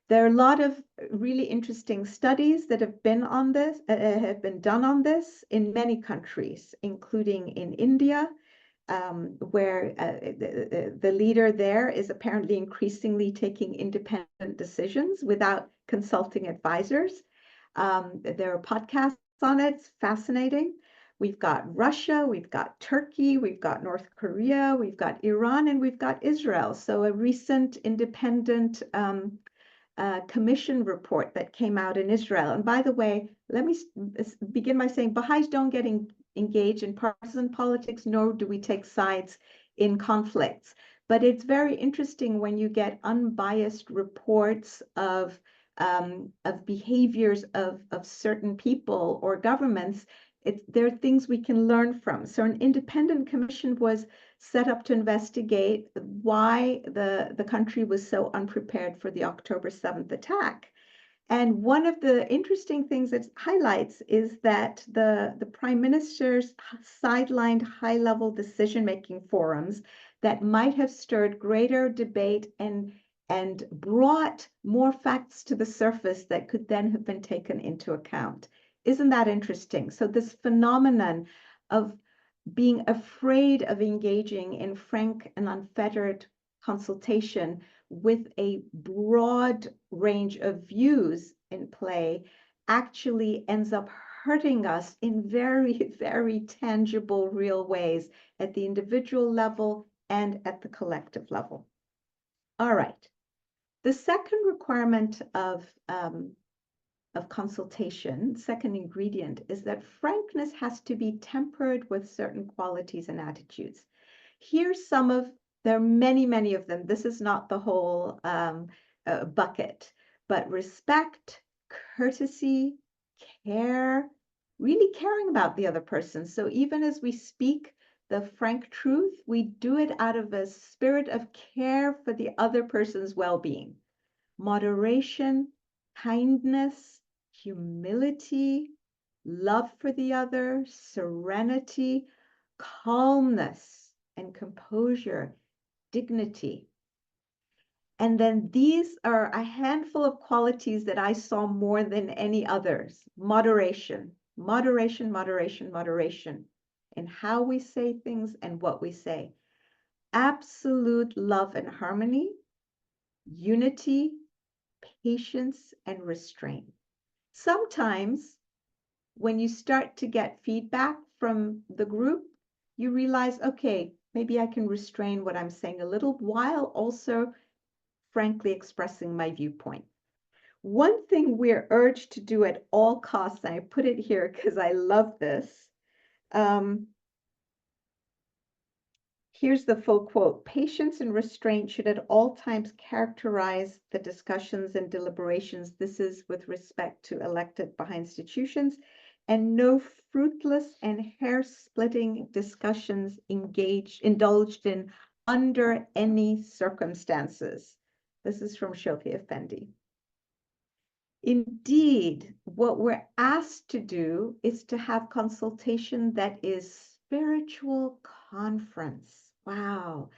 There are a lot of really interesting studies that have been on this, have been done on this in many countries, including in India, where the leader there is apparently increasingly taking independent decisions without consulting advisors. There are podcasts on it. It's fascinating. We've got Russia, we've got Turkey, we've got North Korea, we've got Iran, and we've got Israel. So a recent independent commission report that came out in Israel. And by the way, let me begin by saying Baha'is don't get engaged in partisan politics, nor do we take sides in conflicts. But it's very interesting when you get unbiased reports of behaviors of certain people or governments. There are things we can learn from. So an independent commission was set up to investigate why the country was so unprepared for the October 7th attack. And one of the interesting things it highlights is that the prime minister's sidelined high-level decision-making forums that might have stirred greater debate and brought more facts to the surface that could then have been taken into account. Isn't that interesting? So this phenomenon of being afraid of engaging in frank and unfettered consultation with a broad range of views in play actually ends up hurting us in very, very tangible, real ways at the individual level and at the collective level. All right. The second requirement of consultation, second ingredient, is that frankness has to be tempered with certain qualities and attitudes. Here's some of, there are many, many of them. This is not the whole bucket, but respect, courtesy, care, really caring about the other person. So even as we speak the frank truth, we do it out of a spirit of care for the other person's well-being. Moderation, kindness, humility, love for the other, serenity, calmness and composure, dignity. And then these are a handful of qualities that I saw more than any others. Moderation, moderation, moderation, moderation in how we say things and what we say. Absolute love and harmony, unity, patience, and restraint. Sometimes when you start to get feedback from the group, you realize, okay, maybe I can restrain what I'm saying a little while also frankly expressing my viewpoint. One thing we're urged to do at all costs, and I put it here because I love this. Here's the full quote. Patience and restraint should at all times characterize the discussions and deliberations. This is with respect to elected Bahá'í institutions, and no fruitless and hair-splitting discussions indulged in under any circumstances. This is from Shofi Effendi. Indeed, what we're asked to do is to have consultation that is spiritual conference. Wow.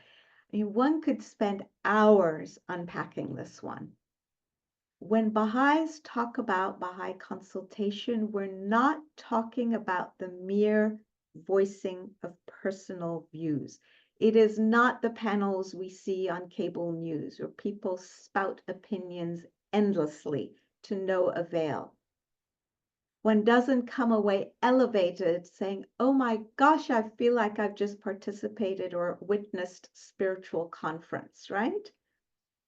I mean, one could spend hours unpacking this one. When Baha'is talk about Baha'i consultation, we're not talking about the mere voicing of personal views. It is not the panels we see on cable news where people spout opinions endlessly to no avail. One doesn't come away elevated saying, oh my gosh, I feel like I've just participated or witnessed spiritual conference, right?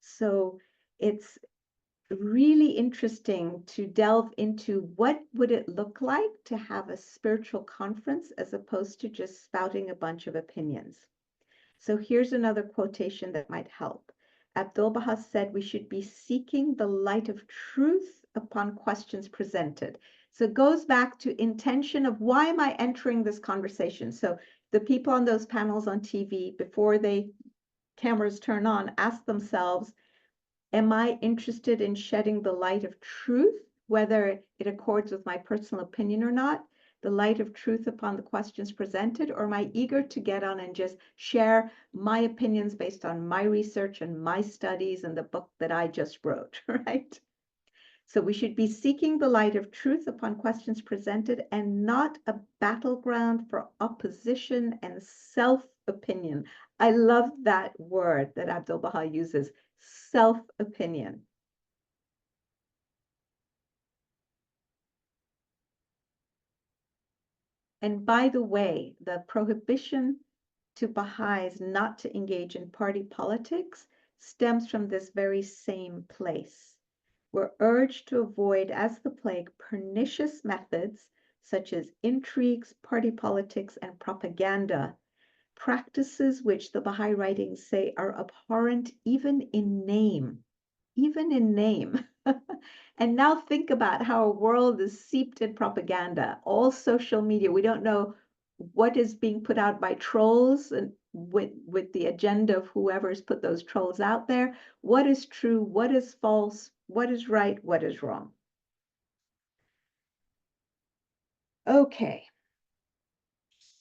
So it's really interesting to delve into what would it look like to have a spiritual conference as opposed to just spouting a bunch of opinions. So here's another quotation that might help. Abdul Baha said we should be seeking the light of truth upon questions presented. So it goes back to intention of why am I entering this conversation? So the people on those panels on TV, before they cameras turn on, ask themselves, am I interested in shedding the light of truth, whether it accords with my personal opinion or not, the light of truth upon the questions presented, or am I eager to get on and just share my opinions based on my research and my studies and the book that I just wrote, right? So we should be seeking the light of truth upon questions presented and not a battleground for opposition and self-opinion. I love that word that Abdul Baha uses, self-opinion. And by the way, the prohibition to Baha'is not to engage in party politics stems from this very same place. We're urged to avoid, as the plague, pernicious methods such as intrigues, party politics, and propaganda, practices which the Baha'i writings say are abhorrent even in name, even in name. And now think about how a world is seeped in propaganda, all social media. We don't know what is being put out by trolls and with the agenda of whoever's put those trolls out there. What is true? What is false? What is right? What is wrong? Okay.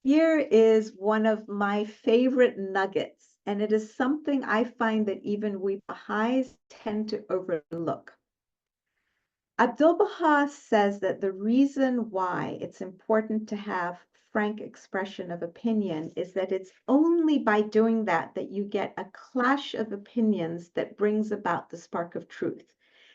Here is one of my favorite nuggets, and it is something I find that even we Baha'is tend to overlook. Abdul Baha says that the reason why it's important to have frank expression of opinion is that it's only by doing that that you get a clash of opinions that brings about the spark of truth.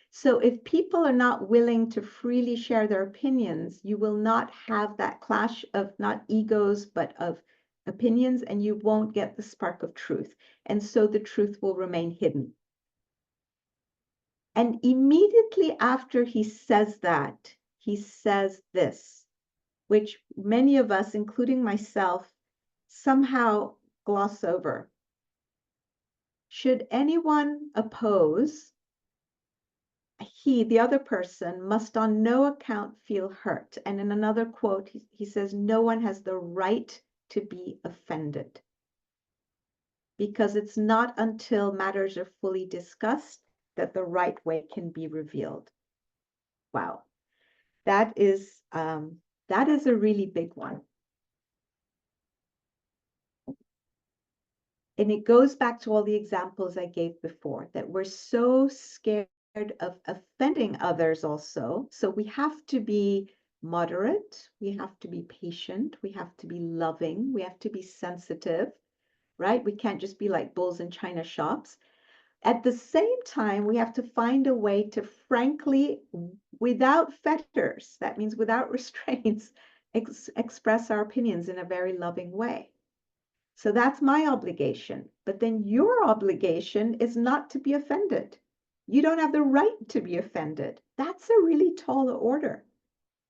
So if people are not willing to freely share their opinions, you will not have that clash of not egos, but of opinions, and you won't get the spark of truth. And so the truth will remain hidden. And immediately after he says that, he says this, which many of us, including myself, somehow gloss over. Should anyone oppose, he, the other person, must on no account feel hurt. And in another quote, he says, no one has the right to be offended. Because it's not until matters are fully discussed that the right way can be revealed. Wow, that is a really big one. And it goes back to all the examples I gave before, that we're so scared of offending others also. So we have to be moderate, we have to be patient, we have to be loving, we have to be sensitive, right? We can't just be like bulls in china shops. At the same time, we have to find a way to frankly, without fetters, that means without restraints, express our opinions in a very loving way. So that's my obligation. But then your obligation is not to be offended. You don't have the right to be offended. That's a really tall order.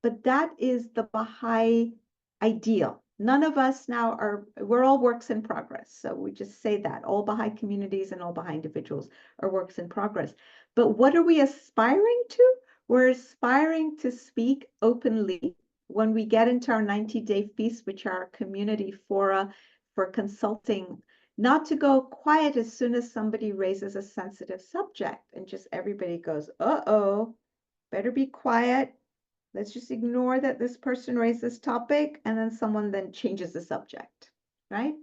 But that is the Baha'i ideal. None of us now we're all works in progress. So we just say that all Baha'i communities and all Baha'i individuals are works in progress. But what are we aspiring to? We're aspiring to speak openly when we get into our 90-day feast, which are community fora for consulting, not to go quiet as soon as somebody raises a sensitive subject and just everybody goes, uh-oh, better be quiet. Let's just ignore that this person raised this topic and then someone then changes the subject, right?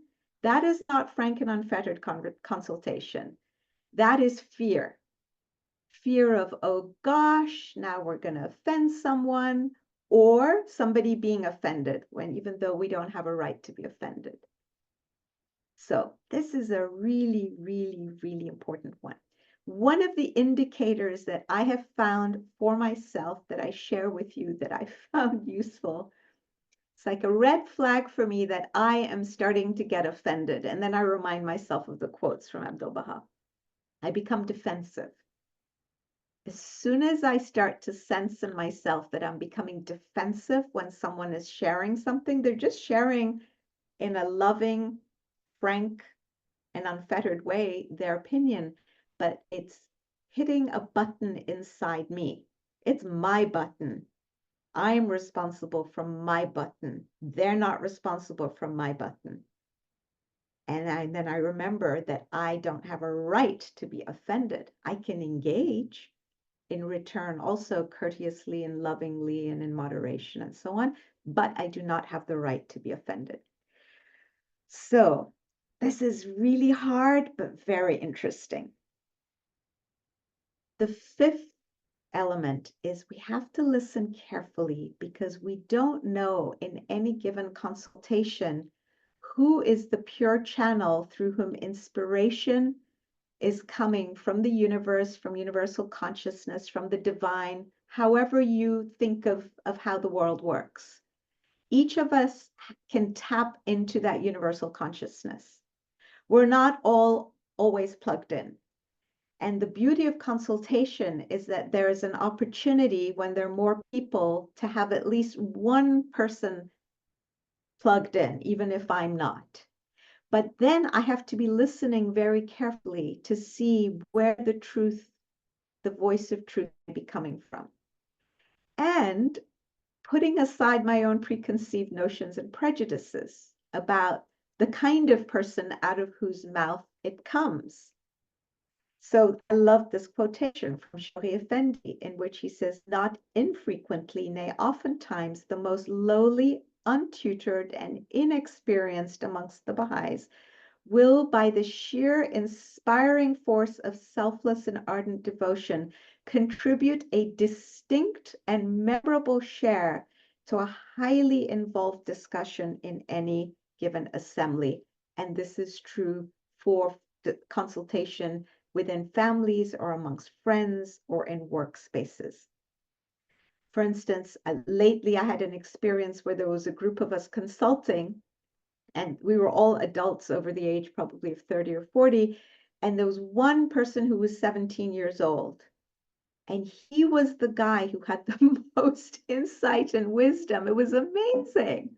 That is not frank and unfettered consultation. That is fear. Fear of, oh gosh, now we're going to offend someone, or somebody being offended when even though we don't have a right to be offended. So this is a really, really, really important one. One of the indicators that I have found for myself that I share with you that I found useful, it's like a red flag for me that I am starting to get offended. And then I remind myself of the quotes from Abdul Baha. I become defensive. As soon as I start to sense in myself that I'm becoming defensive when someone is sharing something, they're just sharing in a loving, frank, and unfettered way their opinion, but it's hitting a button inside me. It's my button. I'm responsible for my button. They're not responsible for my button. And then I remember that I don't have a right to be offended. I can engage in return also courteously and lovingly and in moderation and so on, but I do not have the right to be offended. So this is really hard, but very interesting. The fifth element is we have to listen carefully because we don't know in any given consultation who is the pure channel through whom inspiration is coming from the universe, from universal consciousness, from the divine, however you think of how the world works. Each of us can tap into that universal consciousness. We're not all always plugged in. And the beauty of consultation is that there is an opportunity when there are more people to have at least one person plugged in, even if I'm not. But then I have to be listening very carefully to see where the truth, the voice of truth may be coming from. And putting aside my own preconceived notions and prejudices about the kind of person out of whose mouth it comes. So I love this quotation from Shauri Effendi, in which he says, not infrequently, nay, oftentimes, the most lowly, untutored, and inexperienced amongst the Baha'is will, by the sheer inspiring force of selfless and ardent devotion, contribute a distinct and memorable share to a highly involved discussion in any given assembly. And this is true for the consultation within families or amongst friends or in workspaces. For instance, lately I had an experience where there was a group of us consulting, and we were all adults over the age probably of 30 or 40, and there was one person who was 17 years old. And he was the guy who had the most insight and wisdom. It was amazing.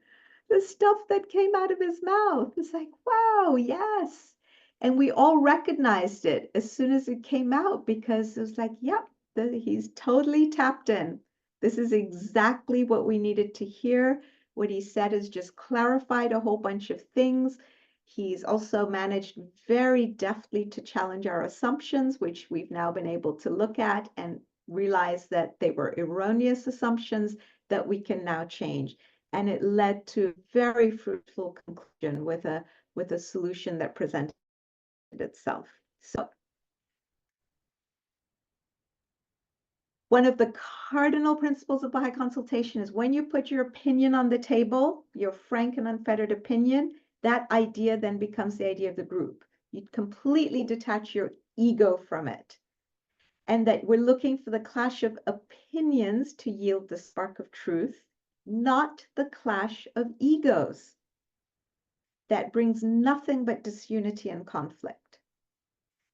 The stuff that came out of his mouth. It's like, wow, yes. And we all recognized it as soon as it came out because it was like, yep, he's totally tapped in. This is exactly what we needed to hear. What he said has just clarified a whole bunch of things. He's also managed very deftly to challenge our assumptions, which we've now been able to look at and realize that they were erroneous assumptions that we can now change. And it led to a very fruitful conclusion with a solution that presented itself. So one of the cardinal principles of Baha'i consultation is when you put your opinion on the table, your frank and unfettered opinion, that idea then becomes the idea of the group. You completely detach your ego from it. And that we're looking for the clash of opinions to yield the spark of truth, not the clash of egos. That brings nothing but disunity and conflict.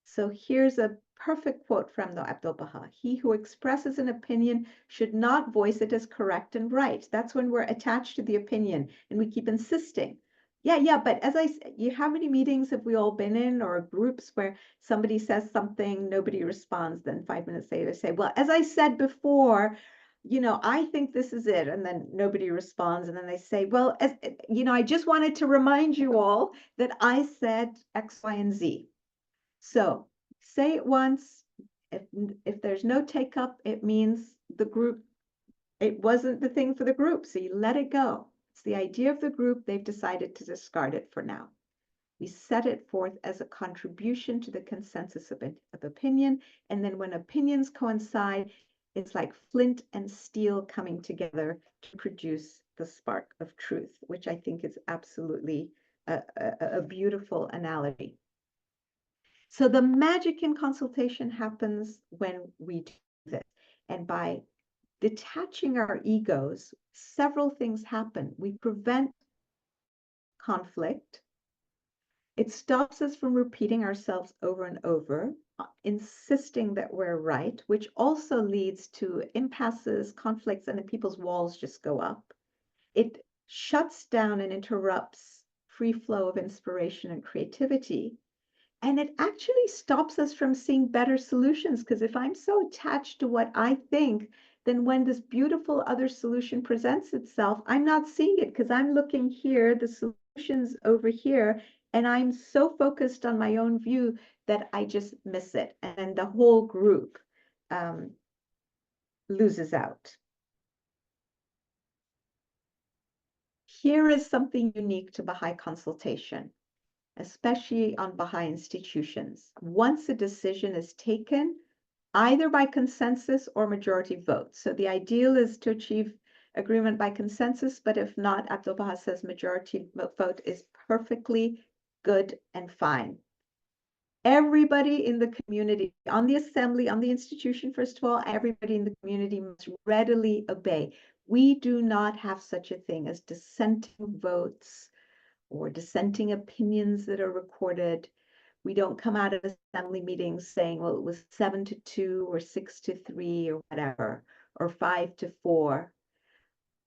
So here's a perfect quote from the Abdu'l-Baha. He who expresses an opinion should not voice it as correct and right. That's when we're attached to the opinion and we keep insisting. Yeah, but as I said, how many meetings have we all been in or groups where somebody says something, nobody responds, then 5 minutes later say, well, as I said before, I think this is it. And then nobody responds. And then they say, well, I just wanted to remind you all that I said X, Y, and Z. So say it once. If there's no take up, it means the group, it wasn't the thing for the group. So you let it go. It's the idea of the group. They've decided to discard it for now. We set it forth as a contribution to the consensus of opinion. And then when opinions coincide, it's like flint and steel coming together to produce the spark of truth, which I think is absolutely a beautiful analogy. So the magic in consultation happens when we do this. And by detaching our egos, several things happen. We prevent conflict. It stops us from repeating ourselves over and over, insisting that we're right, which also leads to impasses, conflicts, and then people's walls just go up. It shuts down and interrupts free flow of inspiration and creativity. And it actually stops us from seeing better solutions, because if I'm so attached to what I think, then when this beautiful other solution presents itself, I'm not seeing it because I'm looking here, the solution's over here, and I'm so focused on my own view that I just miss it. And the whole group loses out. Here is something unique to Baha'i consultation, especially on Baha'i institutions. Once a decision is taken, either by consensus or majority vote. So the ideal is to achieve agreement by consensus, but if not, Abdu'l-Baha says majority vote is perfectly good and fine. Everybody in the community, on the assembly, on the institution, first of all, everybody in the community must readily obey. We do not have such a thing as dissenting votes or dissenting opinions that are recorded. We don't come out of assembly meetings saying, well, it was 7-2 or 6-3 or whatever, or 5-4.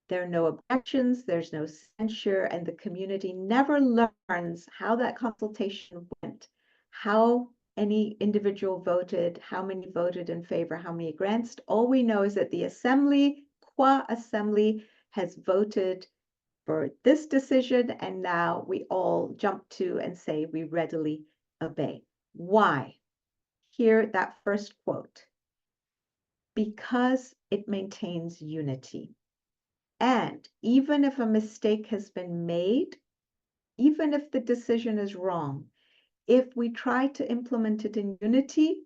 There are no objections, there's no censure, and the community never learns how that consultation went, how any individual voted, how many voted in favor, how many against. All we know is that the assembly, qua assembly, has voted for this decision, and now we all jump to and say we readily obey. Why? Hear that first quote. Because it maintains unity. And even if a mistake has been made, even if the decision is wrong, if we try to implement it in unity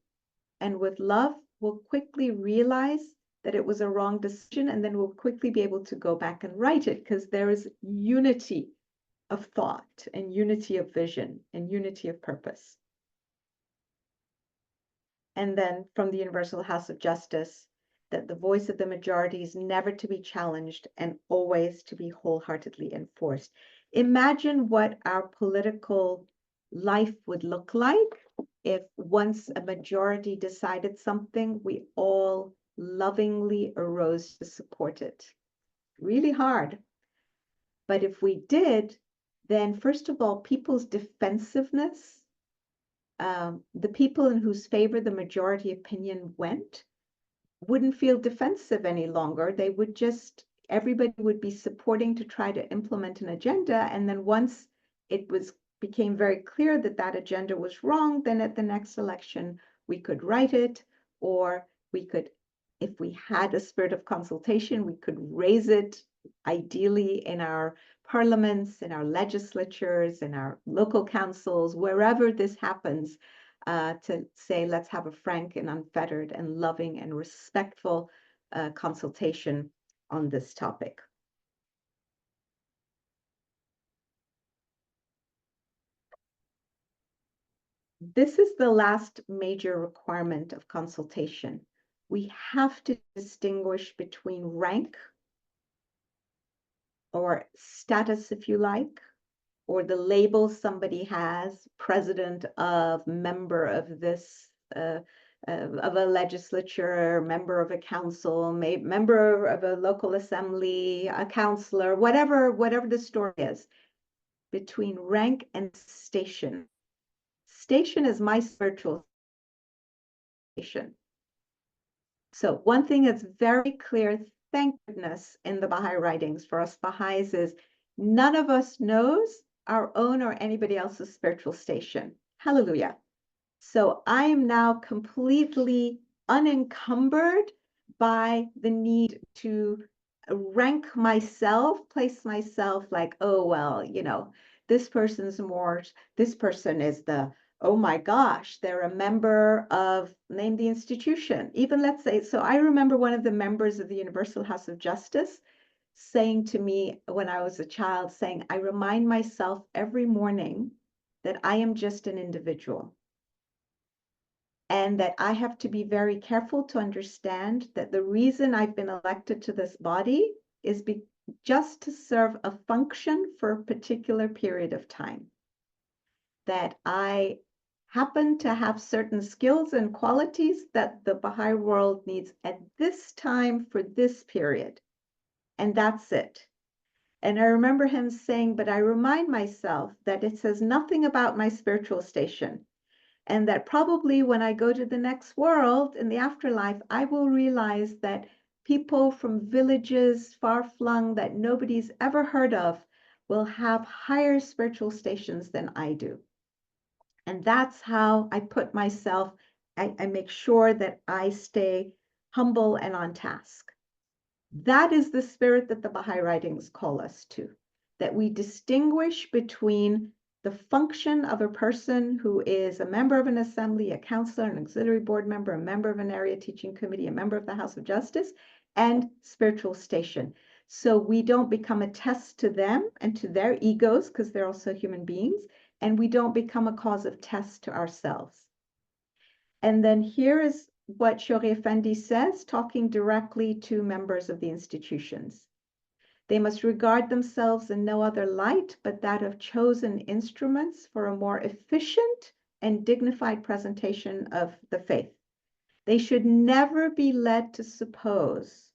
and with love, we'll quickly realize that it was a wrong decision, and then we'll quickly be able to go back and right it, because there is unity of thought and unity of vision and unity of purpose. And then from the Universal House of Justice, that the voice of the majority is never to be challenged and always to be wholeheartedly enforced. Imagine what our political life would look like if once a majority decided something, we all lovingly arose to support it. Really hard. But if we did, then first of all, people's defensiveness, the people in whose favor the majority opinion went, wouldn't feel defensive any longer. They would just, everybody would be supporting to try to implement an agenda. And then once it became very clear that that agenda was wrong, then at the next election, we could write it, or we could, if we had a spirit of consultation, we could raise it, ideally in our parliaments, in our legislatures, in our local councils, wherever this happens, to say, let's have a frank and unfettered and loving and respectful consultation on this topic. This is the last major requirement of consultation. We have to distinguish between rank or status, if you like, or the label somebody has, president of, member of this, of a legislature, member of a council, member of a local assembly, a councillor, whatever the story is, between rank and station. Station is my spiritual station. So one thing that's very clear, thank goodness, in the Baha'i writings for us Baha'is is none of us knows our own or anybody else's spiritual station. Hallelujah. So I am now completely unencumbered by the need to rank myself, place myself like, oh, well, you know, this person's more, this person is the, oh my gosh, they're a member of, name the institution. Even let's say, so I remember one of the members of the Universal House of Justice saying to me when I was a child, saying, I remind myself every morning that I am just an individual. And that I have to be very careful to understand that the reason I've been elected to this body is just to serve a function for a particular period of time. That I happen to have certain skills and qualities that the Baha'i world needs at this time for this period. And that's it. And I remember him saying, but I remind myself that it says nothing about my spiritual station. And that probably when I go to the next world in the afterlife, I will realize that people from villages far-flung that nobody's ever heard of will have higher spiritual stations than I do. And that's how I put myself, I make sure that I stay humble and on task. That is the spirit that the Baha'i writings call us to, that we distinguish between the function of a person who is a member of an assembly, a counselor, an auxiliary board member, a member of an area teaching committee, a member of the House of Justice, and spiritual station. So we don't become a test to them and to their egos, because they're also human beings, and we don't become a cause of test to ourselves. And then here is what Shoghi Effendi says, talking directly to members of the institutions. They must regard themselves in no other light but that of chosen instruments for a more efficient and dignified presentation of the faith. They should never be led to suppose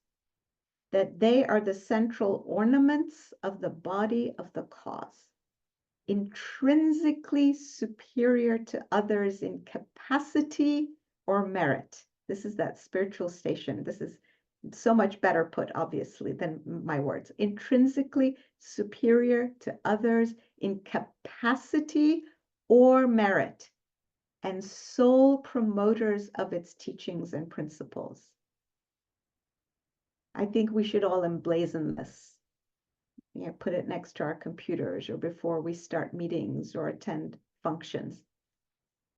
that they are the central ornaments of the body of the cause, intrinsically superior to others in capacity or merit. This is that spiritual station. This is so much better put, obviously, than my words. Intrinsically superior to others in capacity or merit, and sole promoters of its teachings and principles. I think we should all emblazon this. You know, put it next to our computers or before we start meetings or attend functions.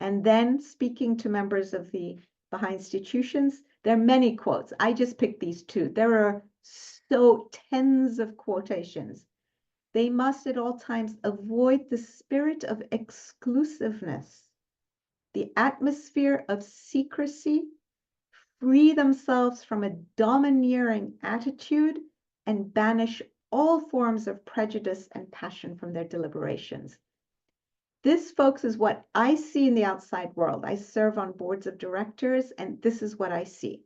And then speaking to members of the Baha'i institutions, there are many quotes. I just picked these two. There are so tens of quotations. They must at all times avoid the spirit of exclusiveness, the atmosphere of secrecy, free themselves from a domineering attitude, and banish all forms of prejudice and passion from their deliberations. This, folks, is what I see in the outside world. I serve on boards of directors, and this is what I see.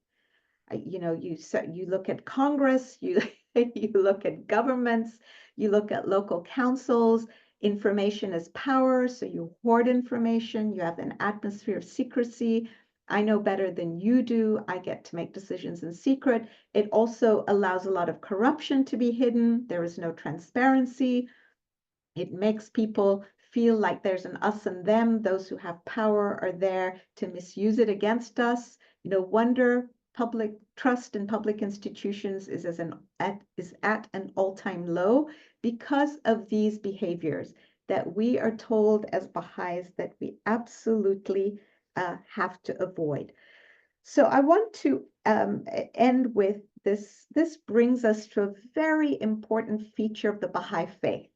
You know, you look at Congress, you you look at governments, you look at local councils. Information is power, so you hoard information. You have an atmosphere of secrecy. I know better than you do. I get to make decisions in secret. It also allows a lot of corruption to be hidden. There is no transparency. It makes people feel like there's an us and them. Those who have power are there to misuse it against us. No wonder public trust in public institutions is at an all-time low because of these behaviors that we are told as Baha'is that we absolutely have to avoid. So I want to end with this. This brings us to a very important feature of the Baha'i faith.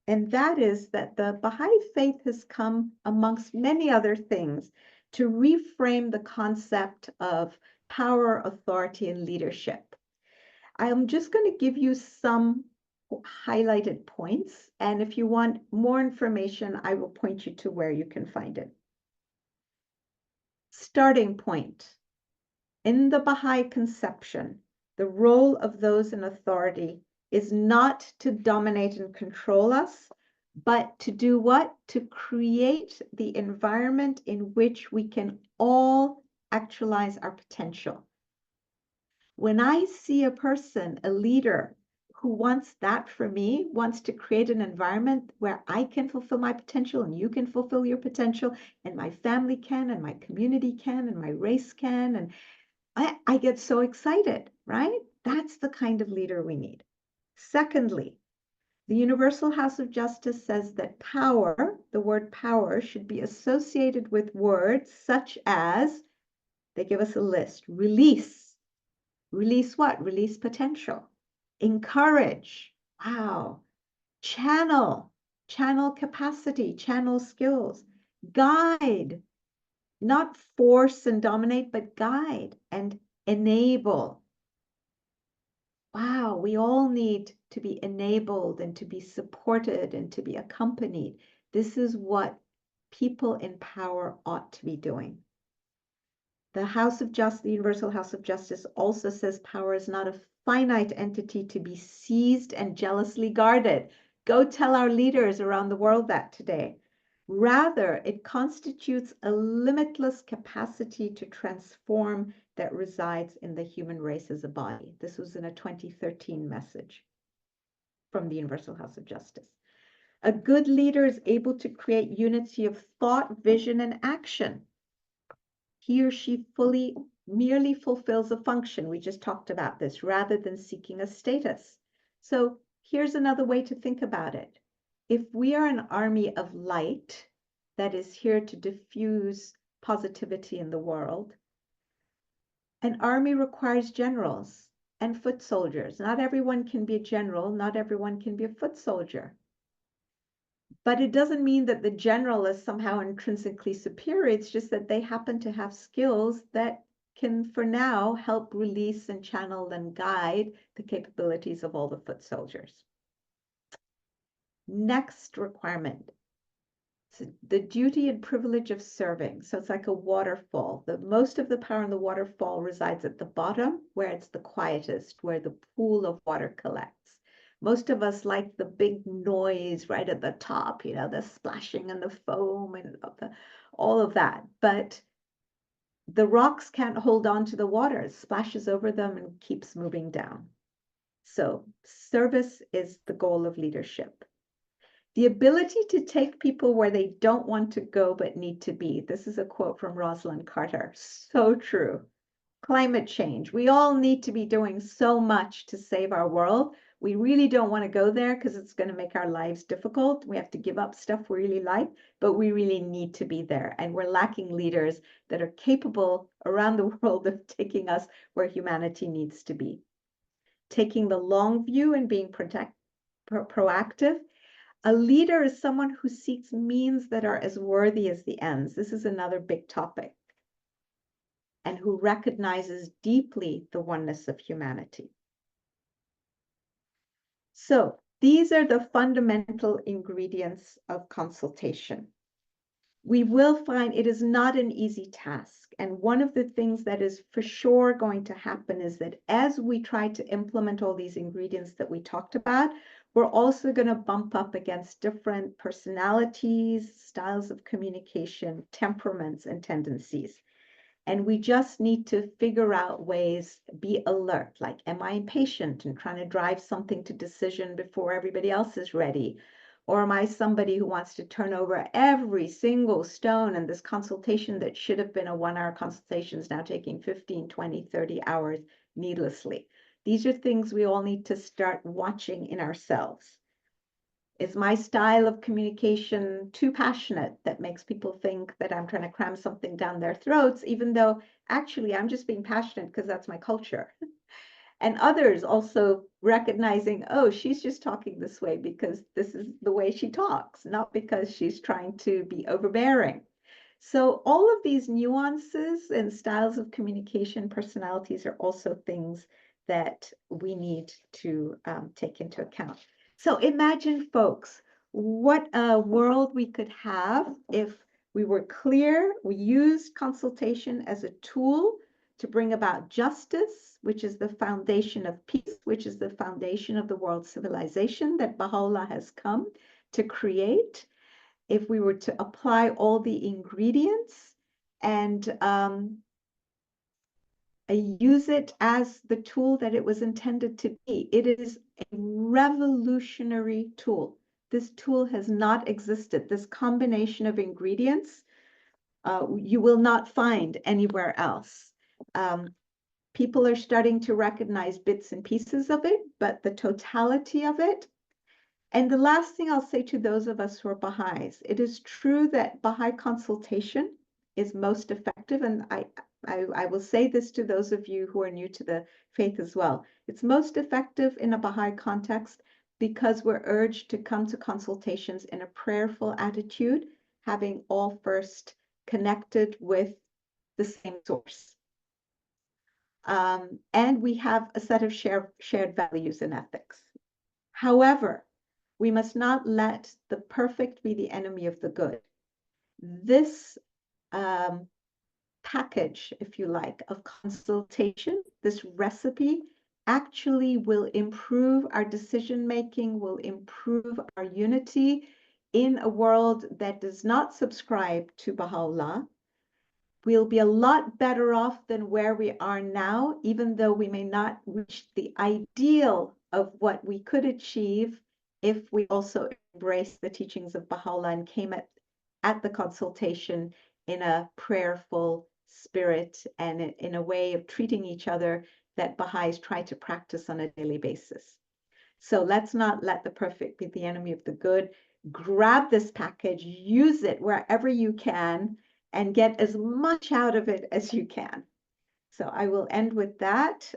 And that is that the Baha'i faith has come, amongst many other things, to reframe the concept of power, authority, and leadership. I'm just going to give you some highlighted points. And if you want more information, I will point you to where you can find it. Starting point. In the Baha'i conception, the role of those in authority is not to dominate and control us, but to do what? To create the environment in which we can all actualize our potential. When I see a person, a leader, who wants that for me, wants to create an environment where I can fulfill my potential and you can fulfill your potential, and my family can, and my community can, and my race can, and I get so excited, right? That's the kind of leader we need. Secondly, the Universal House of Justice says that power, the word power, should be associated with words such as, they give us a list, release. Release what? Release potential. Encourage. Wow. Channel. Channel capacity, channel skills. Guide. Not force and dominate, but guide and enable. Wow, we all need to be enabled and to be supported and to be accompanied. This is what people in power ought to be doing. The House of Justice, the Universal House of Justice, also says power is not a finite entity to be seized and jealously guarded. Go tell our leaders around the world that today. Rather, it constitutes a limitless capacity to transform that resides in the human race as a body. This was in a 2013 message from the Universal House of Justice. A good leader is able to create unity of thought, vision, and action. He or she merely fulfills a function. We just talked about this, rather than seeking a status. So here's another way to think about it. If we are an army of light that is here to diffuse positivity in the world, an army requires generals and foot soldiers. Not everyone can be a general, not everyone can be a foot soldier. But it doesn't mean that the general is somehow intrinsically superior. It's just that they happen to have skills that can, for now, help release and channel and guide the capabilities of all the foot soldiers. Next requirement, the duty and privilege of serving. So it's like a waterfall. Most of the power in the waterfall resides at the bottom, where it's the quietest, where the pool of water collects. Most of us like the big noise right at the top, you know, the splashing and the foam and all of that. But the rocks can't hold on to the water. It splashes over them and keeps moving down. So service is the goal of leadership. The ability to take people where they don't want to go but need to be. This is a quote from Rosalind Carter. So true. Climate change. We all need to be doing so much to save our world. We really don't want to go there because it's going to make our lives difficult. We have to give up stuff we really like, but we really need to be there. And we're lacking leaders that are capable around the world of taking us where humanity needs to be. Taking the long view and being proactive. A leader is someone who seeks means that are as worthy as the ends. This is another big topic. And who recognizes deeply the oneness of humanity. So these are the fundamental ingredients of consultation. we will find it is not an easy task. And one of the things that is for sure going to happen is that as we try to implement all these ingredients that we talked about, we're also going to bump up against different personalities, styles of communication, temperaments, and tendencies. And we just need to figure out ways, be alert, like, am I impatient and trying to drive something to decision before everybody else is ready? Or am I somebody who wants to turn over every single stone, and this consultation that should have been a 1-hour consultation is now taking 15, 20, 30 hours needlessly? These are things we all need to start watching in ourselves. Is my style of communication too passionate that makes people think that I'm trying to cram something down their throats, even though actually I'm just being passionate because that's my culture? And others also recognizing, oh, she's just talking this way because this is the way she talks, not because she's trying to be overbearing. So all of these nuances and styles of communication, personalities are also things that we need to take into account. So imagine, folks, what a world we could have if we were clear, we used consultation as a tool to bring about justice, which is the foundation of peace, which is the foundation of the world civilization that Baha'u'llah has come to create. If we were to apply all the ingredients and use it as the tool that it was intended to be, it is a revolutionary tool. This tool has not existed. This combination of ingredients, you will not find anywhere else. People are starting to recognize bits and pieces of it, but the totality of it. And the last thing I'll say to those of us who are Baha'is, it is true that Baha'i consultation is most effective. And I will say this to those of you who are new to the faith as well. It's most effective in a Baha'i context because we're urged to come to consultations in a prayerful attitude, having all first connected with the same source. And we have a set of shared values and ethics. However, we must not let the perfect be the enemy of the good. This package, if you like, of consultation, this recipe actually will improve our decision-making, will improve our unity in a world that does not subscribe to Baha'u'llah. We'll be a lot better off than where we are now, even though we may not reach the ideal of what we could achieve if we also embrace the teachings of Baha'u'llah and came at the consultation in a prayerful spirit and in a way of treating each other that Baha'is try to practice on a daily basis. So let's not let the perfect be the enemy of the good. Grab this package, use it wherever you can, and get as much out of it as you can. So I will end with that.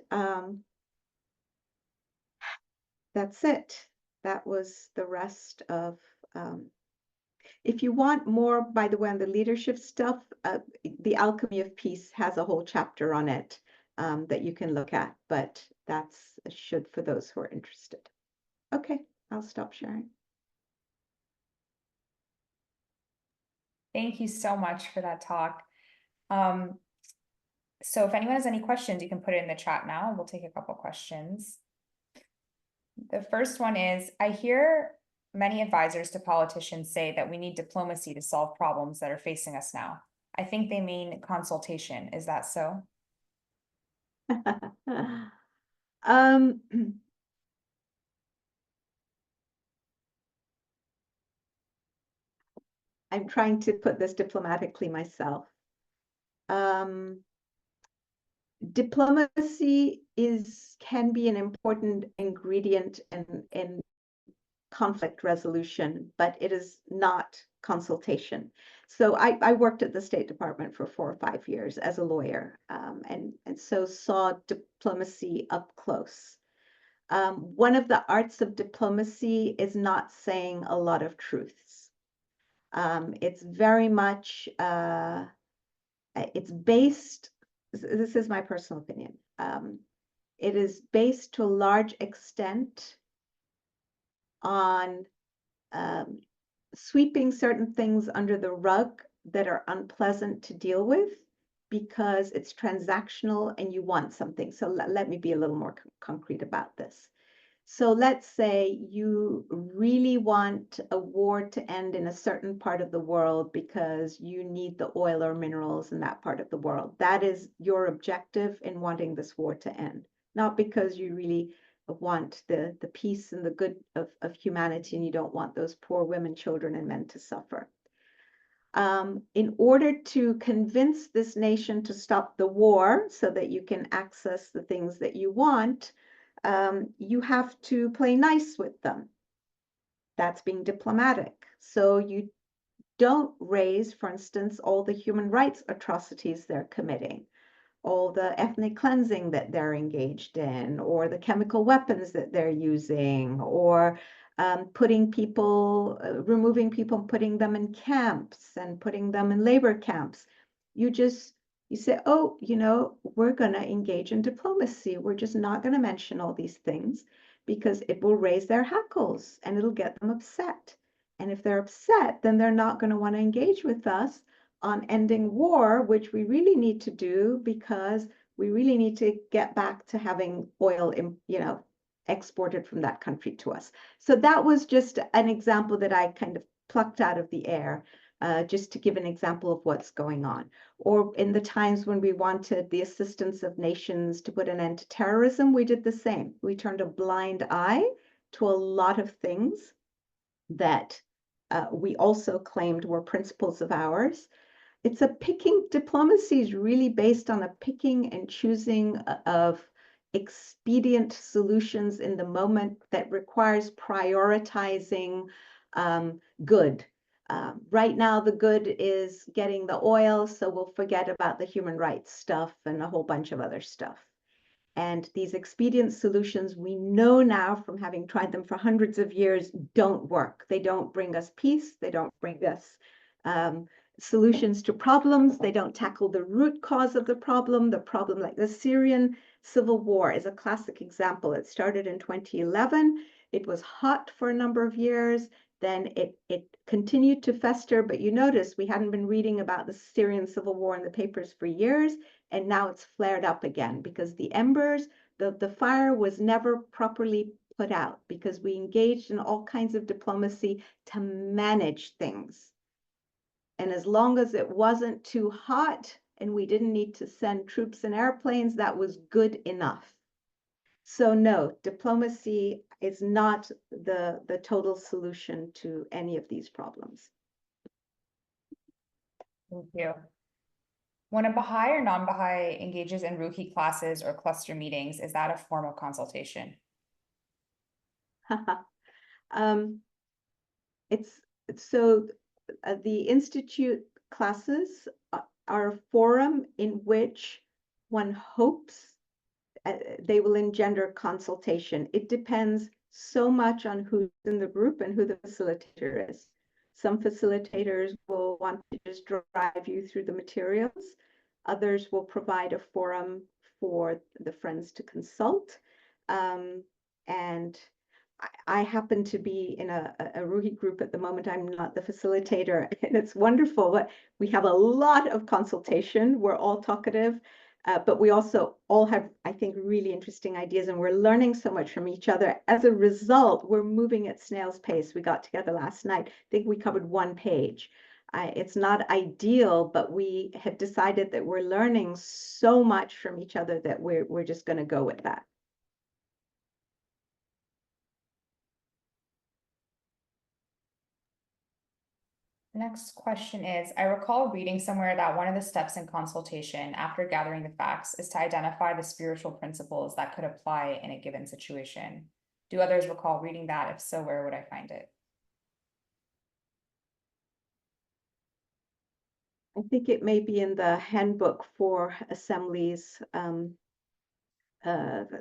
That's it. That was the rest of, if you want more, by the way, on the leadership stuff, The Alchemy of Peace has a whole chapter on it that you can look at, but that's should for those who are interested. Okay, I'll stop sharing. Thank you so much for that talk. So if anyone has any questions, you can put it in the chat now, and we'll take a couple questions. The first one is, I hear many advisors to politicians say that we need diplomacy to solve problems that are facing us now. I think they mean consultation. Is that so? I'm trying to put this diplomatically myself. Diplomacy can be an important ingredient in conflict resolution, but it is not consultation. So I worked at the State Department for 4 or 5 years as a lawyer, and so saw diplomacy up close. One of the arts of diplomacy is not saying a lot of truths. It's very much, it's based, this is my personal opinion, it is based to a large extent on sweeping certain things under the rug that are unpleasant to deal with because it's transactional and you want something. So let me be a little more concrete about this. So let's say you really want a war to end in a certain part of the world because you need the oil or minerals in that part of the world. That is your objective in wanting this war to end, not because you really want the peace and the good of humanity and you don't want those poor women, children, and men to suffer. In order to convince this nation to stop the war so that you can access the things that you want, you have to play nice with them. That's being diplomatic. So you don't raise, for instance, all the human rights atrocities they're committing, all the ethnic cleansing that they're engaged in, or the chemical weapons that they're using, or putting people, removing people, putting them in camps and putting them in labor camps. You say, oh, we're going to engage in diplomacy. We're just not going to mention all these things because it will raise their hackles and it'll get them upset. And if they're upset, then they're not going to want to engage with us on ending war, which we really need to do because we really need to get back to having oil, exported from that country to us. So that was just an example that I kind of plucked out of the air, just to give an example of what's going on. Or in the times when we wanted the assistance of nations to put an end to terrorism, we did the same. We turned a blind eye to a lot of things that we also claimed were principles of ours. It's a picking, diplomacy is really based on a picking and choosing of expedient solutions in the moment that requires prioritizing good. Right now, the good is getting the oil, so we'll forget about the human rights stuff and a whole bunch of other stuff. And these expedient solutions, we know now from having tried them for hundreds of years, don't work. They don't bring us peace. They don't bring us solutions to problems. They don't tackle the root cause of the problem. The problem, like the Syrian civil war, is a classic example. It started in 2011. It was hot for a number of years. Then it continued to fester. But you notice we hadn't been reading about the Syrian civil war in the papers for years. And now it's flared up again because the embers, the fire was never properly put out because we engaged in all kinds of diplomacy to manage things. And as long as it wasn't too hot and we didn't need to send troops and airplanes, that was good enough. So no, diplomacy is not the total solution to any of these problems. Thank you. When a Baha'i or non-Baha'i engages in Ruhi classes or cluster meetings, is that a form of consultation? The institute classes are a forum in which one hopes they will engender consultation. It depends so much on who's in the group and who the facilitator is. Some facilitators will want to just drive you through the materials. Others will provide a forum for the friends to consult. And I happen to be in a Ruhi group at the moment. I'm not the facilitator, and it's wonderful, but we have a lot of consultation. We're all talkative, but we also all have, I think, really interesting ideas, and we're learning so much from each other. As a result, we're moving at snail's pace. We got together last night. I think we covered one page. It's not ideal, but we have decided that we're learning so much from each other that we're just going to go with that. The next question is, I recall reading somewhere that one of the steps in consultation after gathering the facts is to identify the spiritual principles that could apply in a given situation. Do others recall reading that? If so, where would I find it? I think it may be in the handbook for assemblies,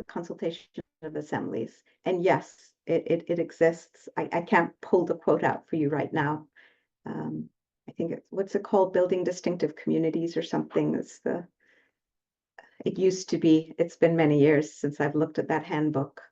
consultation of assemblies. And yes, it exists. I can't pull the quote out for you right now. I think what's it called? Building distinctive communities or something. It used to be. It's been many years since I've looked at that handbook.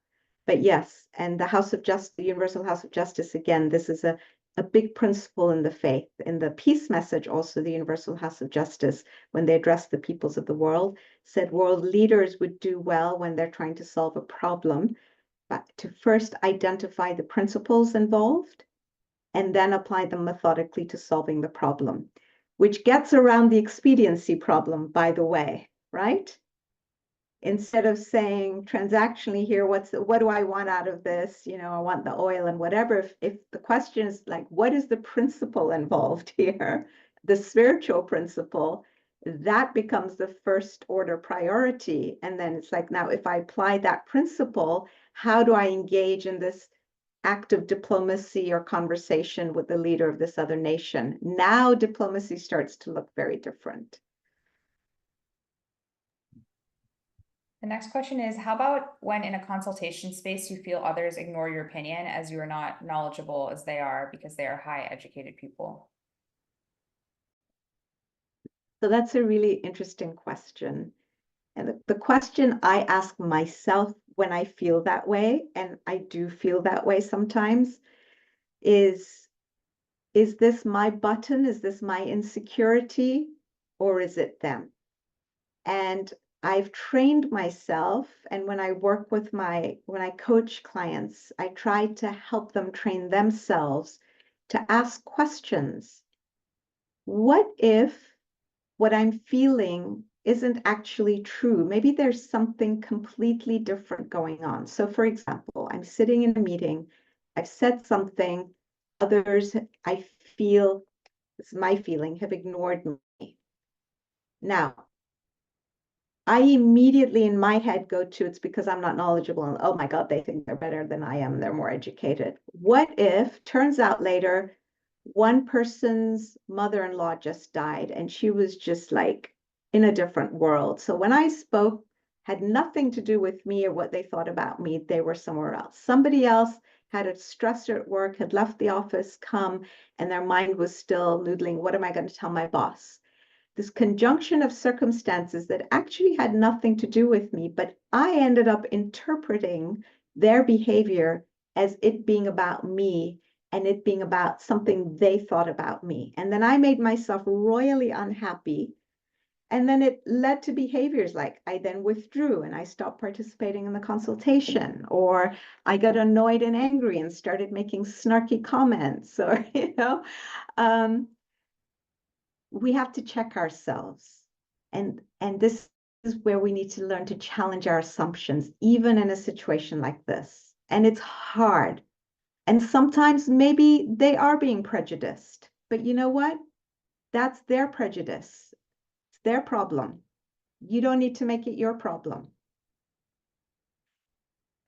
But yes, and the House of Justice, the Universal House of Justice, again, this is a a big principle in the faith. In the peace message, also, the Universal House of Justice, when they addressed the peoples of the world, said world leaders would do well when they're trying to solve a problem, but to first identify the principles involved and then apply them methodically to solving the problem, which gets around the expediency problem, by the way, right? Instead of saying transactionally here, what do I want out of this? You know, I want the oil and whatever. If the question is like, what is the principle involved here? The spiritual principle, that becomes the first order priority. And then it's like, now, if I apply that principle, how do I engage in this act of diplomacy or conversation with the leader of this other nation? Now diplomacy starts to look very different. The next question is, how about when in a consultation space, you feel others ignore your opinion as you are not knowledgeable as they are because they are high educated people? So that's a really interesting question. And the question I ask myself when I feel that way, and I do feel that way sometimes, is this my button? Is this my insecurity? Or is it them? And I've trained myself, and when I work with when I coach clients, I try to help them train themselves to ask questions. What if what I'm feeling isn't actually true? Maybe there's something completely different going on. So for example, I'm sitting in a meeting, I've said something, others, I feel, this is my feeling, have ignored me. Now, I immediately in my head go to, it's because I'm not knowledgeable, and oh my God, they think they're better than I am, they're more educated. What if, turns out later, one person's mother-in-law just died and she was just like in a different world. So when I spoke, had nothing to do with me or what they thought about me, they were somewhere else. Somebody else had a stressor at work, had left the office, come, and their mind was still noodling, what am I going to tell my boss? This conjunction of circumstances that actually had nothing to do with me, but I ended up interpreting their behavior as it being about me and it being about something they thought about me. And then I made myself royally unhappy. And then it led to behaviors like I then withdrew and I stopped participating in the consultation, or I got annoyed and angry and started making snarky comments, or, we have to check ourselves. And this is where we need to learn to challenge our assumptions, even in a situation like this. And it's hard. And sometimes maybe they are being prejudiced, but you know what? That's their prejudice. It's their problem. You don't need to make it your problem.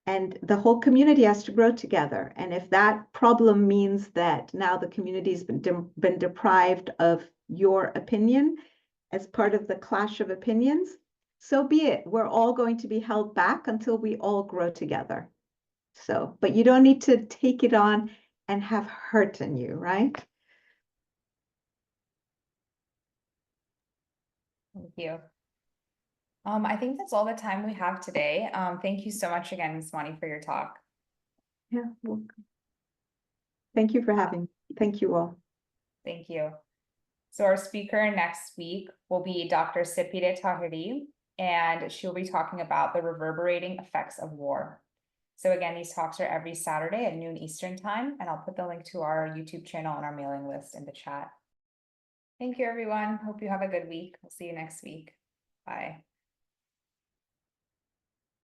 And the whole community has to grow together. And if that problem means that now the community's been deprived of your opinion as part of the clash of opinions, so be it. We're all going to be held back until we all grow together. So, but you don't need to take it on and have hurt in you, right? Thank you. I think that's all the time we have today. Thank you so much again, Ms. Mani, for your talk. Yeah, welcome. Thank you for having me. Thank you all. Thank you. So our speaker next week will be Dr. Sipire Tahiri, and she'll be talking about the reverberating effects of war. So again, these talks are every Saturday at noon Eastern time, and I'll put the link to our YouTube channel and our mailing list in the chat. Thank you, everyone. Hope you have a good week. We'll see you next week. Bye.